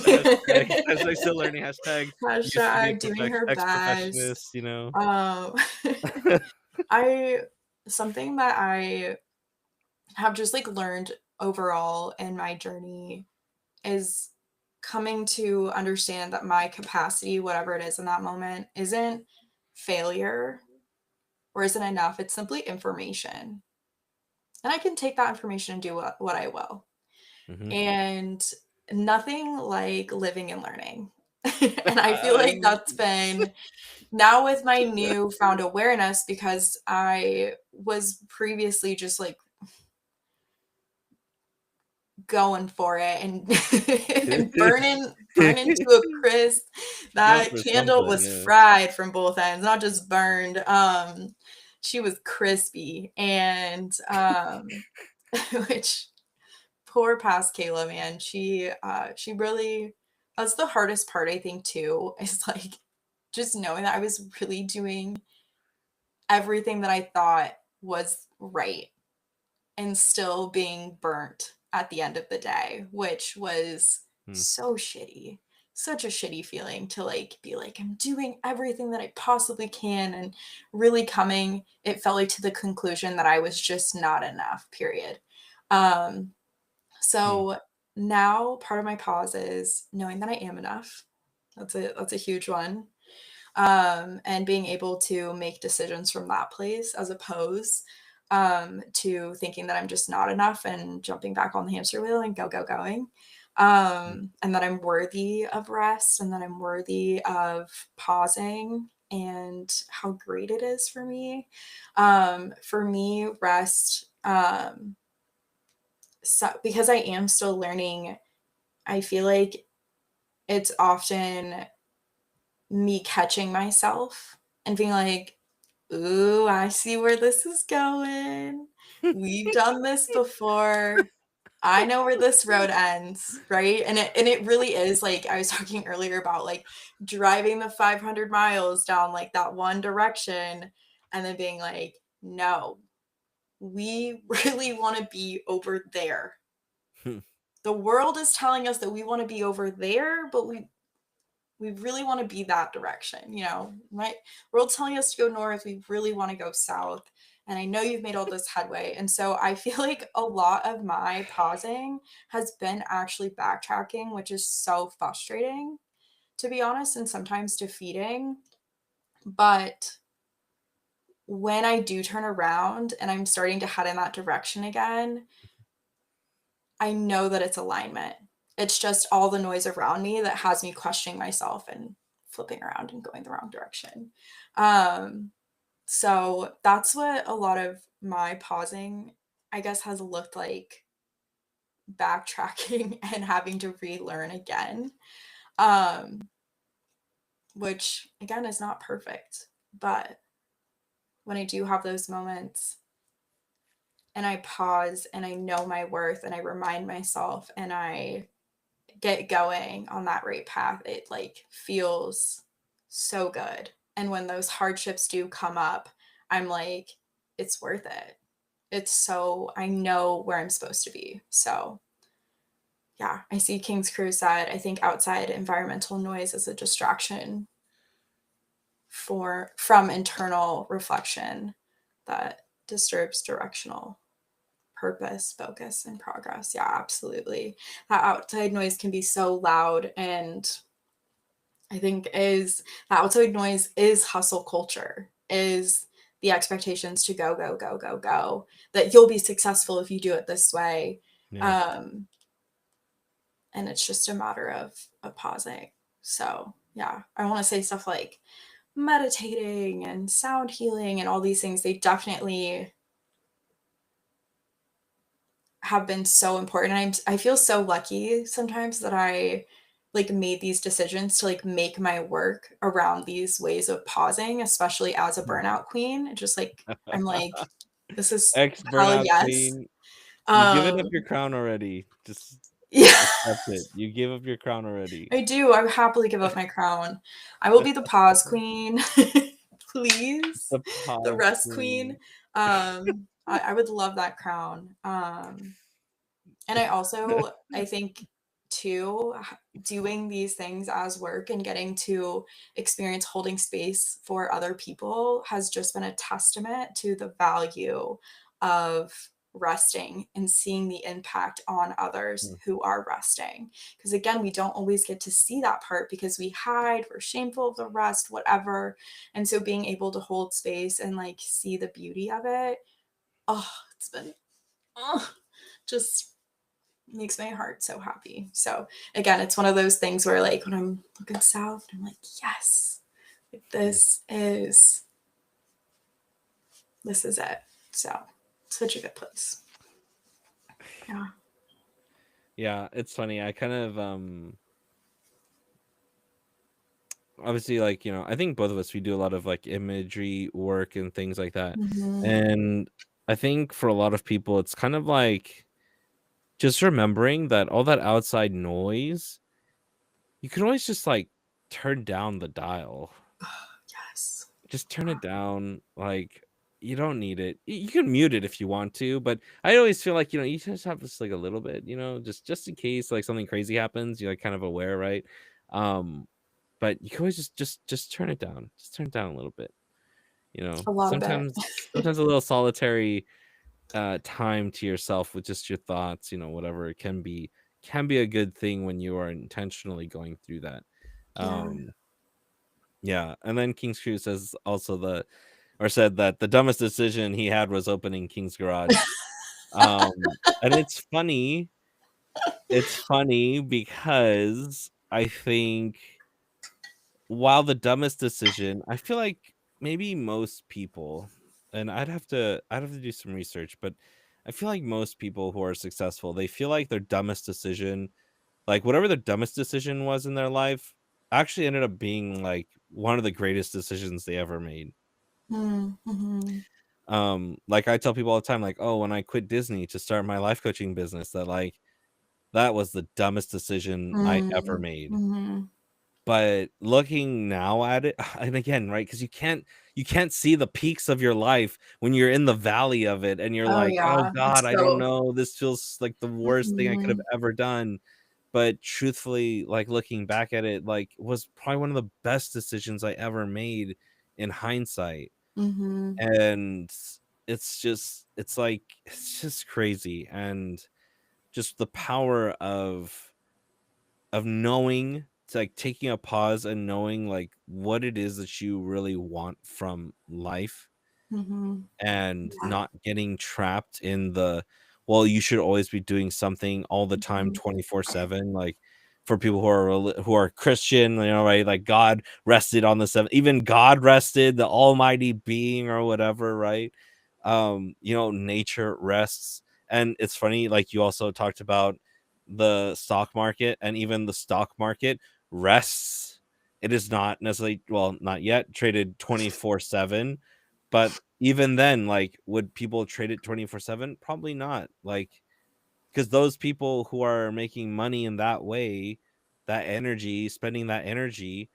Hashtag still learning. Hashtag used to be Hashtag doing her ex best. perfectionist. You know. Um, I something that I have just, like, learned overall in my journey is coming to understand that my capacity, whatever it is in that moment, isn't failure or isn't enough, it's simply information. And I can take that information and do what I will. Hmm. And nothing like living and learning. And I feel like that's been now with my newfound awareness because I was previously just like going for it and and burning to a crisp. Go That for candle something. was Yeah. fried from both ends, not just burned. She was crispy and which poor past Kayla, man. She really that's the hardest part I think too, is like just knowing that I was really doing everything that I thought was right and still being burnt at the end of the day, which was Hmm. so shitty. Such a shitty feeling to like be like, I'm doing everything that I possibly can, and really coming, it felt like to the conclusion that I was just not enough, period. Um, Hmm. so now part of my pause is knowing that I am enough. That's a huge one. And being able to make decisions from that place as opposed to thinking that I'm just not enough and jumping back on the hamster wheel and going. And that I'm worthy of rest and that I'm worthy of pausing and how great it is for me. For me, rest, so, because I am still learning, I feel like it's often me catching myself and being like, ooh, I see where this is going. We've done this before. I know where this road ends, right? And it really is like I was talking earlier about like driving the 500 miles down like that one direction and then being like, no, we really want to be over there. The world is telling us that we want to be over there, but we really want to be that direction, you know. My world's telling us to go north, we really want to go south. And I know you've made all this headway. And so I feel like a lot of my pausing has been actually backtracking, which is so frustrating, to be honest, and sometimes defeating. But when I do turn around and I'm starting to head in that direction again, I know that it's alignment. It's just all the noise around me that has me questioning myself and flipping around and going the wrong direction. Um, so that's what a lot of my pausing, I guess, has looked like, backtracking and having to relearn again. Um, which again is not perfect, but when I do have those moments and I pause and I know my worth and I remind myself and I get going on that right path, it like feels so good. And when those hardships do come up, I'm like, it's worth it. It's so, I know where I'm supposed to be. So yeah, I see King's Crew said, I think outside environmental noise is a distraction from internal reflection that disturbs directional purpose, focus, and progress. Yeah, absolutely. That outside noise can be so loud, and I think is that outside noise is hustle culture, is the expectations to go, go, go, go, go, that you'll be successful if you do it this way. Yeah. Um, and it's just a matter of pausing. So yeah, I want to say stuff like meditating and sound healing and all these things, they definitely have been so important. I feel so lucky sometimes that I like made these decisions to like make my work around these ways of pausing, especially as a burnout queen. Just like I'm like, this is Ex hell burnout yes. queen. You given up Um your crown already. Just yeah, accept it. You give up your crown already. I do. I would happily give up my crown. I will be the pause queen. Please. The The pause rest queen. queen. I would love that crown. And I also, I think too, doing these things as work and getting to experience holding space for other people has just been a testament to the value of resting and seeing the impact on others Mm. who are resting. Because again, we don't always get to see that part because we hide, we're shameful of the rest, whatever. And so being able to hold space and like see the beauty of it, oh, it's been just makes my heart so happy. So again, it's one of those things where like when I'm looking south, I'm like, yes, Mm. this is it. So such a good place. Yeah. Yeah, it's funny. I kind of obviously, like, I think both of us, we do a lot of like imagery work and things like that. Mm-hmm. And I think for a lot of people it's kind of like just remembering that all that outside noise, you can always just like turn down the dial. Yes. Just turn it down. Like, you don't need it. You can mute it if you want to, but I always feel like, you just have this like a little bit, just in case like something crazy happens, you're like kind of aware, right? Um, but you can always just turn it down. Just turn it down a little bit. A lot of it. Sometimes a little solitary time to yourself with just your thoughts, whatever it can be a good thing when you are intentionally going through that. Yeah. Yeah, and then King's Crew said that the dumbest decision he had was opening King's Garage. And it's funny because I think while the dumbest decision, I feel like maybe most people, and I'd have to do some research, but I feel like most people who are successful, they feel like their dumbest decision, like whatever their dumbest decision was in their life, actually ended up being like one of the greatest decisions they ever made. Mm-hmm. Like I tell people all the time, like, oh, when I quit Disney to start my life coaching business, that was the dumbest decision I ever made. Mm-hmm. But looking now at it, and again, right, because you can't see the peaks of your life when you're in the valley of it, and you're Oh like, oh yeah. God, It's I don't so know, this feels like the worst thing I could have mhm. ever done. But truthfully, like looking back at it, like was probably one of the best decisions I ever made in hindsight. Mhm. And it's just crazy. And just the power of knowing, like taking a pause and knowing like what it is that you really want from life, Mhm. and Yeah. not getting trapped in the, well, you should always be doing something all the time, Mhm. 24/7. Like for people who are Christian, right, like God rested on the seventh, even God rested, the almighty being or whatever, right? Nature rests. And it's funny, like you also talked about the stock market, and even the stock market rests. It is not necessarily, well, not yet traded 24/7, but even then, like, would people trade it 24/7? Probably not. Like, because those people who are making money in that way, spending that energy,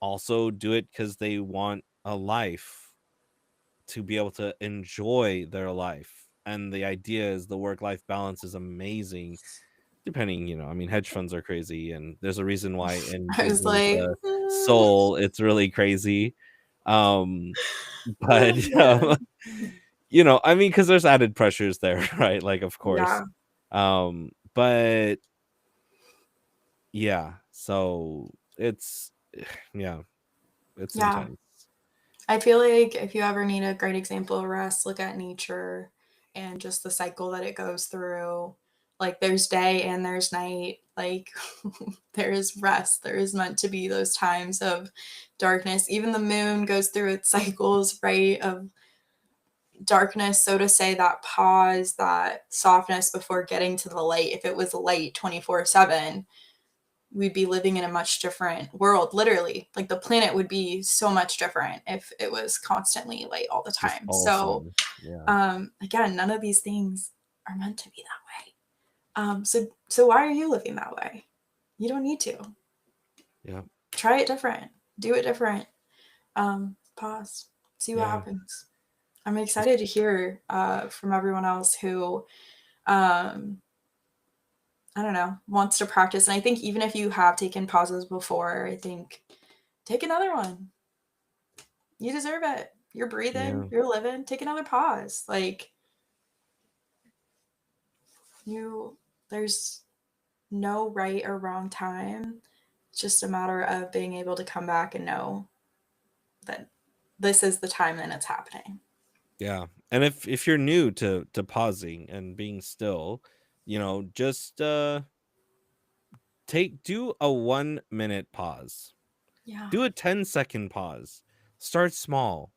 also do it because they want a life, to be able to enjoy their life. And the idea is the work-life balance is amazing. Depending, I mean, hedge funds are crazy, and there's a reason why in I was Disney's like, soul, it's really crazy. Um, but oh man. I mean, because there's added pressures there, right? Like, of course. Yeah. But yeah, so it's yeah, it's Yeah. intense. I feel like if you ever need a great example of rest, look at nature and just the cycle that it goes through. Like there's day and there's night. Like there is rest. There is meant to be those times of darkness. Even the moon goes through its cycles, right? Of darkness, so to say, that pause, that softness before getting to the light. If it was light 24/7, we'd be living in a much different world, literally. Like the planet would be so much different if it was constantly light all the Just time. all So, sun. Yeah. again, none of these things are meant to be that way. So why are you living that way? You don't need to. Yeah. Try it different. Do it different. Pause. See what Yeah. happens. I'm Just excited to hear from everyone else who um, I don't know, wants to practice. And I think even if you have taken pauses before, I think take another one. You deserve it. You're breathing, yeah. you're living. Take another pause. Like you there's no right or wrong time. It's just a matter of being able to come back and know that this is the time and it's happening. Yeah. And if you're new to pausing and being still, just do a 1 minute pause. Yeah. Do a 10-second pause. Start small.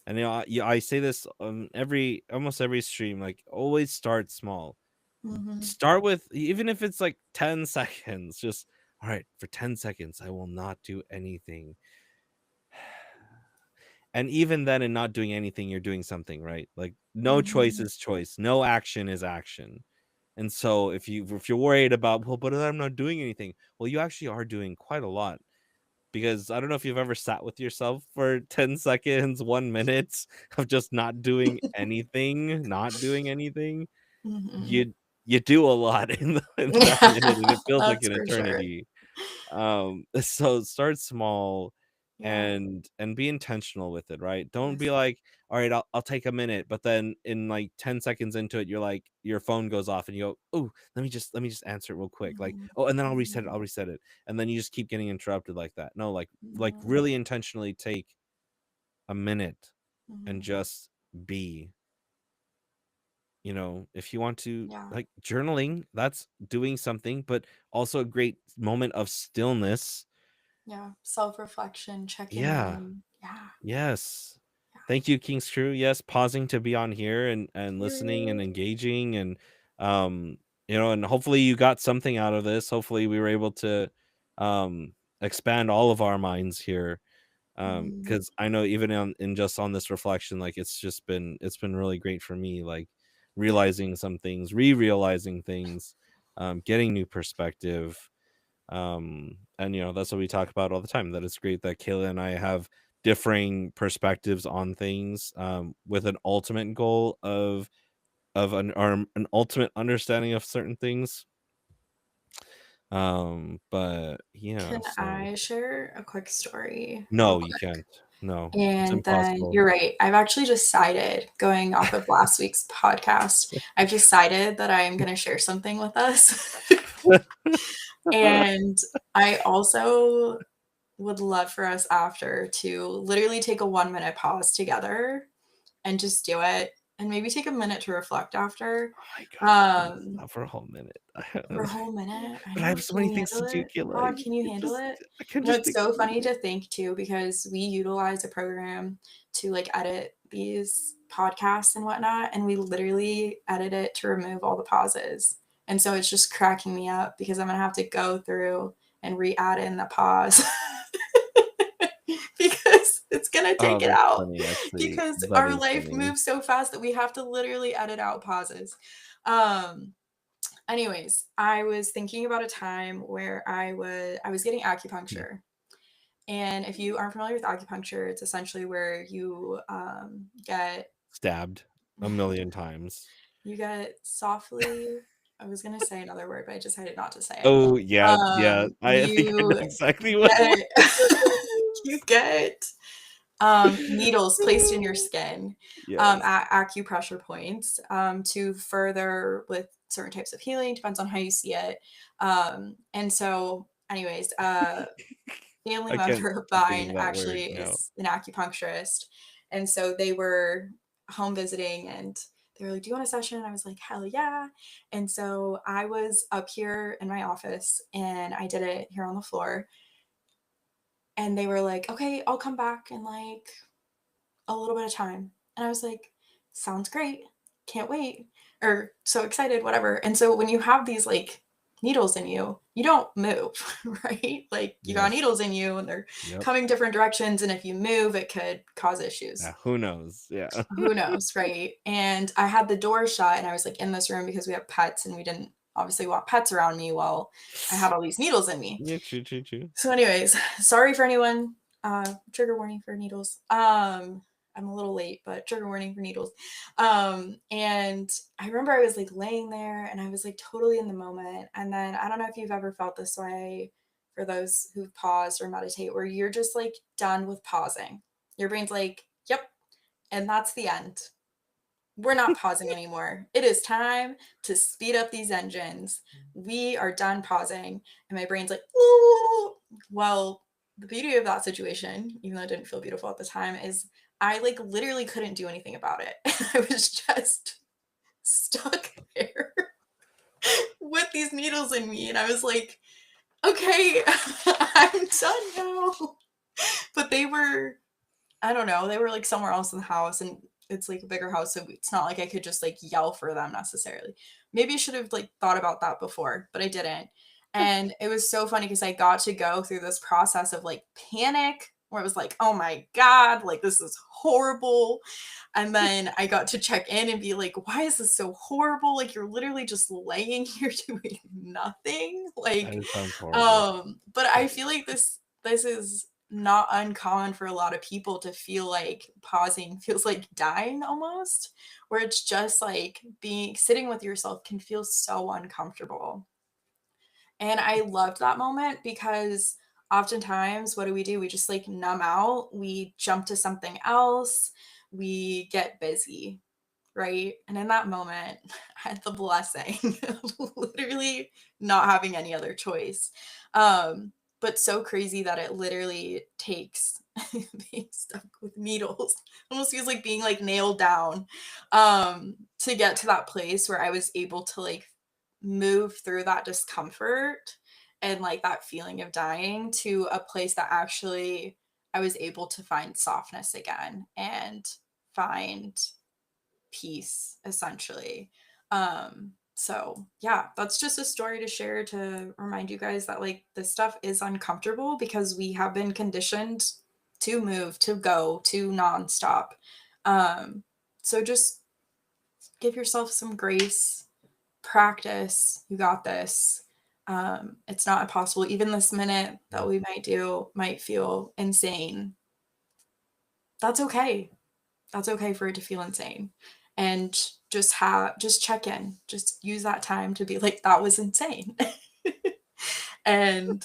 And I say this on almost every stream, like always start small. Hmm. Start with, even if it's like 10 seconds, just all right, for 10 seconds I will not do anything. And even then, in not doing anything, you're doing something, right? Like no choice Hmm. is choice, no action is action. And so if you're worried about, well, but I'm not doing anything, well, you actually are doing quite a lot. because I don't know if you've ever sat with yourself for 10 seconds, 1 minute of just not doing anything, Mhm. you do a lot in that Yeah, minute, and it feels like that's an for sure. eternity. So start small Yeah. and be intentional with it, right? Don't Yes. be like, all right, I'll take a minute, but then in like 10 seconds into it, you're like, your phone goes off and you go, oh, let me just answer it real quick. Like, Mhm. oh, and then Mhm. I'll reset it. And then you just keep getting interrupted like that. No, like Mhm. really intentionally take a minute and Mhm. just be. If you want to, Yeah. like, journaling, that's doing something, but also a great moment of stillness. Yeah. Self-reflection, checking Yeah. in. Yeah. Yes. Yeah. Thank you, King's Crew. Yes, pausing to be on here and listening and Period. engaging, um and hopefully you got something out of this. Hopefully we were able to um expand all of our minds here. Mhm. Because I know even in just on this reflection, like it's been really great for me, like Yeah. realizing some things, re-realizing things, getting new perspective. And that's what we talk about all the time, that it's great that Kayla and I have differing perspectives on things, with an ultimate goal of an ultimate understanding of certain things. But yeah, Can so I share a quick story real no, you quick? can't. No, it's And then impossible. you're right. I've actually decided, going off of last week's podcast, I've decided that I am going to share something with us. And I also would love for us after to literally take a 1 minute pause together and just do it and maybe take a minute to reflect after. Oh my god, Um, not for a whole minute. for a whole minute. I But I know. have so Can many you things to handle do, it? Kayla. God, can you handle it? I can't You know, just it's take a so funny minute. to think too, because we utilize a program to like edit these podcasts and whatnot, and we literally edit it to remove all the pauses. And so it's just cracking me up because I'm gonna have to go through and re-add in the pause because it's gonna Oh, take it that's out funny, actually. because That our is life funny. moves so fast that we have to literally edit out pauses. Um, Anyways, I was thinking about a time where I was getting acupuncture. And if you aren't familiar with acupuncture, it's essentially where get Stabbed a million times. you get softly. I was gonna say another word, but I decided not to say it. Oh, yeah, yeah. I think I know You exactly what word get you're gonna you get needles placed in your use. skin Yes. at acupressure points to further with certain types of healing. Depends on how you see it. And so, anyways, family I can't member of keep thinking mine of that word actually now. is an acupuncturist, and so they were home visiting and they were like, do you want a session? And I was like, hell yeah. And so I was up here in my office and I did it here on the floor, and they were like, okay, I'll come back in like a little bit of time. And I was like, sounds great. Can't wait. Or so excited, whatever. And so when you have these like needles in you, you don't move, right? Like you got Yes. needles in you and they're Yep. coming different directions. And if you move, it could cause Yeah, issues. who knows? Yeah. Who knows, right? And I had the door shut and I was like in this room because we have pets and we didn't obviously want pets around me while I had all these needles in me. Yeah, true, true, true. So, anyways, sorry for anyone. Trigger warning for needles. I'm a little late, but trigger warning for needles. And I remember I was like laying there and I was like totally in the moment. And then I don't know if you've ever felt this way for those who've paused or meditate, where you're just like done with pausing. Your brain's like, yep, and that's the end. We're not pausing anymore. It is time to speed up these engines. We are done pausing. And my brain's like, ooh. Well, the beauty of that situation, even though it didn't feel beautiful at the time, is I like literally couldn't do anything about it. I was just stuck there with these needles in me. And I was like, okay, I'm done now. But they were, I don't know, they were like somewhere else in the house and it's like a bigger house, so it's not like I could just like yell for them necessarily. Maybe I should have like thought about that before, but I didn't. And it was so funny because I got to go through this process of like panic where it was like, oh my God, like this is horrible. And then I got to check in and be like, why is this so horrible? Like you're literally just laying here doing nothing. Like, That sounds horrible. but I feel like this this is not uncommon for a lot of people to feel like pausing feels like dying almost, where it's just like being sitting with yourself can feel so uncomfortable. And I loved that moment because oftentimes, what do? We just like numb out, we jump to something else, we get busy, right? And in that moment, I had the blessing of literally not having any other choice. But so crazy that it literally takes being stuck with needles. Almost feels like being like nailed down to get to that place where I was able to like move through that discomfort and like that feeling of dying to a place that actually I was able to find softness again and find peace essentially. So yeah, that's just a story to share to remind you guys that like this stuff is uncomfortable because we have been conditioned to move, to go, to nonstop. um so just give yourself some grace, practice, you got this. It's not impossible. Even this minute that we might feel insane. That's okay. That's okay for it to feel insane. And just check in. Just use that time to be like, that was insane. And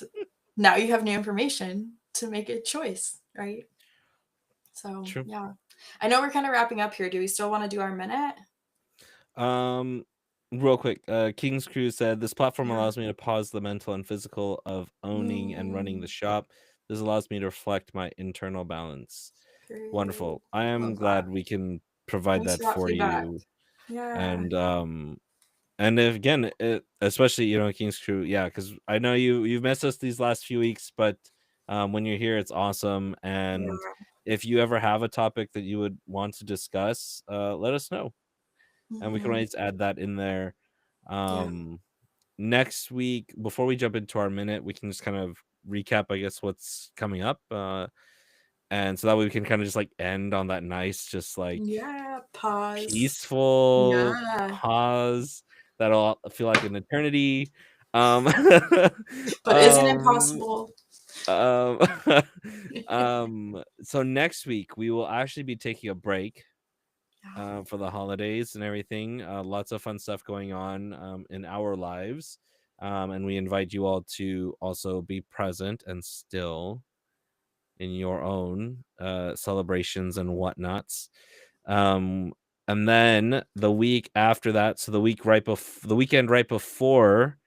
now you have new information to make a choice, right? So True. yeah. I know we're kind of wrapping up here. Do we still want to do our minute? Real quick, King's Crew said this platform Yeah. allows me to pause the mental and physical of owning and running the Mm, shop. This allows me to reflect my internal balance. great. Wonderful. I am Love that. glad we can provide Thanks that for that for feedback. you. Yeah. And if, again, especially King's Crew, yeah, because I know you've missed us these last few weeks, but when you're here, it's awesome. And Yeah. if you ever have a topic that you would want to discuss, let us know, and we can Mhm. always add that in there. Yeah. Next week, before we jump into our minute, we can just kind of recap, I guess, what's coming up, and so that way we can kind of just like end on that nice, just like Yeah. Pause. peaceful Yeah. pause that'll feel like an eternity. Um, But isn't um, impossible. um, so next week we will actually be taking a break Yeah. for the holidays and everything. Lots of fun stuff going on in our lives. And we invite you all to also be present and still in your own celebrations and whatnots. Um, and then the week after that, so the weekend right before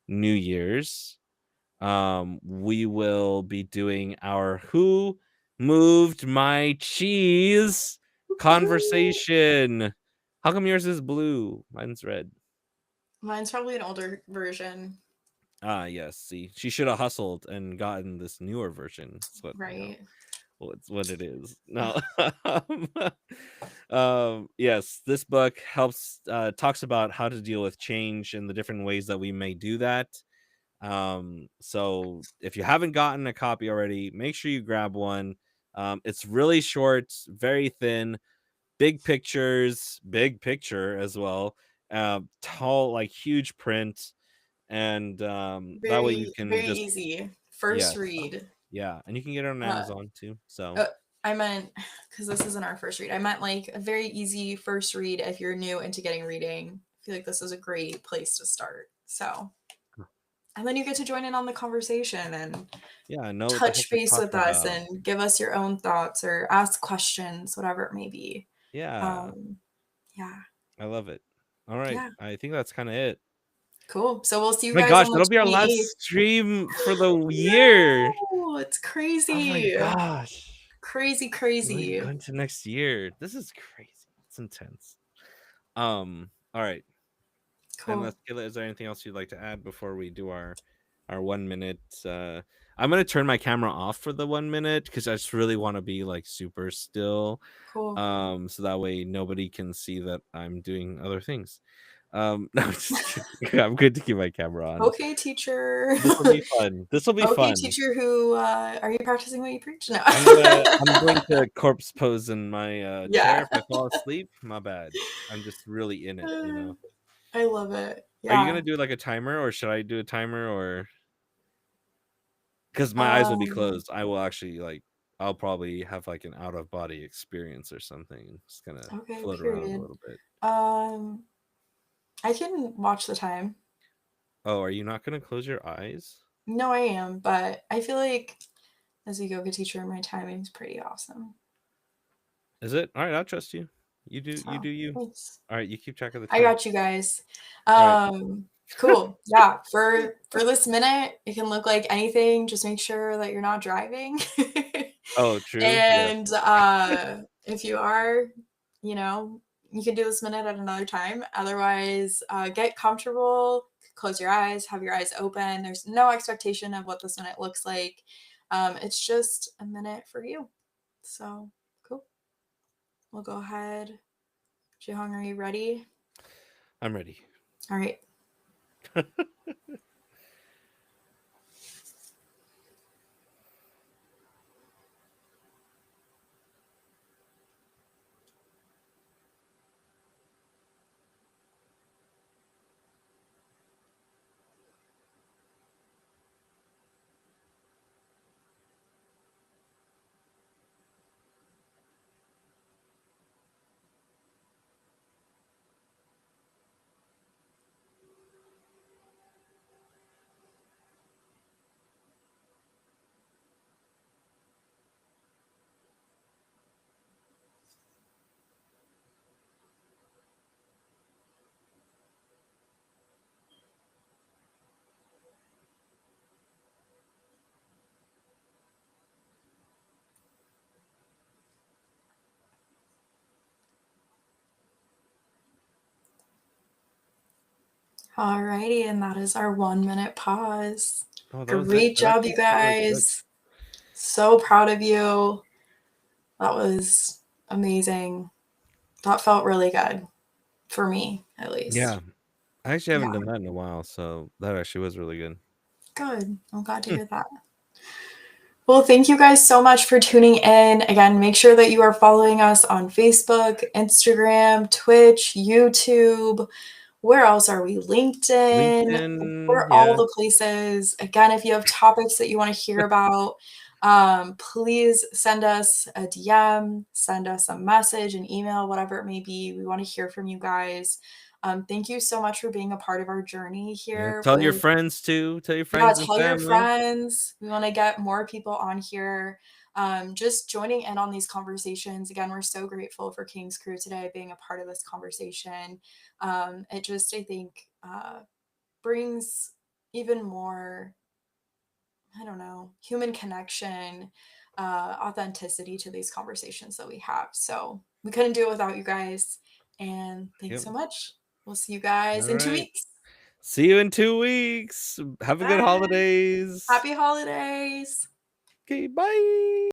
New Year's, we will be doing our Who Moved My Cheese Woo-hoo. conversation. How come yours is blue? Mine's red. Mine's probably an older version, Ah, yes. See, she should have hustled and gotten this newer version. That's right? what it is. No. Yes, this book helps talks about how to deal with change and the different ways that we may do that. So if you haven't gotten a copy already, make sure you grab one. It's really short, very thin, big pictures, big picture as well. Tall, like huge print, and that way you Very, can very just, easy. First yeah, read. yeah, and you can get it on Uh, Amazon too. So uh, I meant, because this isn't our first read. I meant like a very easy first read if you're new into getting reading. I feel like this is a great place to start. So, and then you get to join in on the conversation and yeah, I know what the heck touch we're base with talking us about. and give us your own thoughts or ask questions, whatever it may be. Yeah, Um, yeah, I love it. All right, yeah, I think that's kind of it. cool. So we'll see you My guys gosh, on the that'll be our last 28th. stream for the year. No, it's Oh my crazy. gosh. Crazy, We're crazy. going to next year. This is crazy. It's intense. All right. And Cool. let's Kayla, is there anything else you'd like to add before we do our 1 minute? I'm gonna turn my camera off for the 1 minute because I just really want to be like super still. Cool. So that way nobody can see that I'm doing other things. No, I'm just kidding. I'm good to keep my camera on. Okay, teacher. This will be fun. This will be Okay, fun. teacher who, are you practicing what you preach? No. I'm going to corpse pose in my chair Yeah. if I fall asleep. My bad. I'm just really in it, you Uh, know. I love it. Are you Yeah. gonna do like a timer, or should I do a timer, or because my eyes will be Um, closed. I will actually like I'll probably have like an out of body experience or something. Just gonna okay, float around a period. little bit. Um, I can watch the time. Oh, are you not gonna close your eyes? No, I am, but I feel like as a yoga teacher, my timing's pretty awesome. Is it? All right, I'll trust you. You So do you. thanks. All right, you keep track of the I time. got you guys. All right. Cool. Yeah, for this minute, it can look like anything. Just make sure that you're not driving. Oh, true. Yeah. And if you are, you know, you can do this minute at another time. Otherwise, get comfortable, close your eyes, have your eyes open. There's no expectation of what this minute looks like. It's just a minute for you. So cool. We'll go ahead. Jihong, are you ready? I'm ready. All right. Alrighty, and that is our 1 minute pause. Oh, Great that job, actually you felt really quick. guys. So proud of you. That was amazing. That felt really good for me, at least. Yeah. I actually haven't Yeah, done that in a while, so that actually was really good. good. I'm glad to hear that. Well, thank you guys so much for tuning in. Again, make sure that you are following us on Facebook, Instagram, Twitch, YouTube. Where else are we? LinkedIn. LinkedIn, We're all yeah. the places. Again, if you have topics that you want to hear about, please send us a DM, send us a message, an email, whatever it may be. We want to hear from you guys. Thank you so much for being a part of our journey Yeah. here Tell your with friends too. Tell your yeah, friends and tell your family. friends. We want to get more people on here. Just joining in on these conversations. Again, we're so grateful for King's Crew today being a part of this conversation. It just, I think, brings even more, I don't know, human connection, authenticity to these conversations that we have. So we couldn't do it without you guys. And thanks Yep. so much. We'll see you guys All in 2 right. weeks. See you in 2 weeks. Have a good Bye. holidays. Happy holidays. Okay, bye.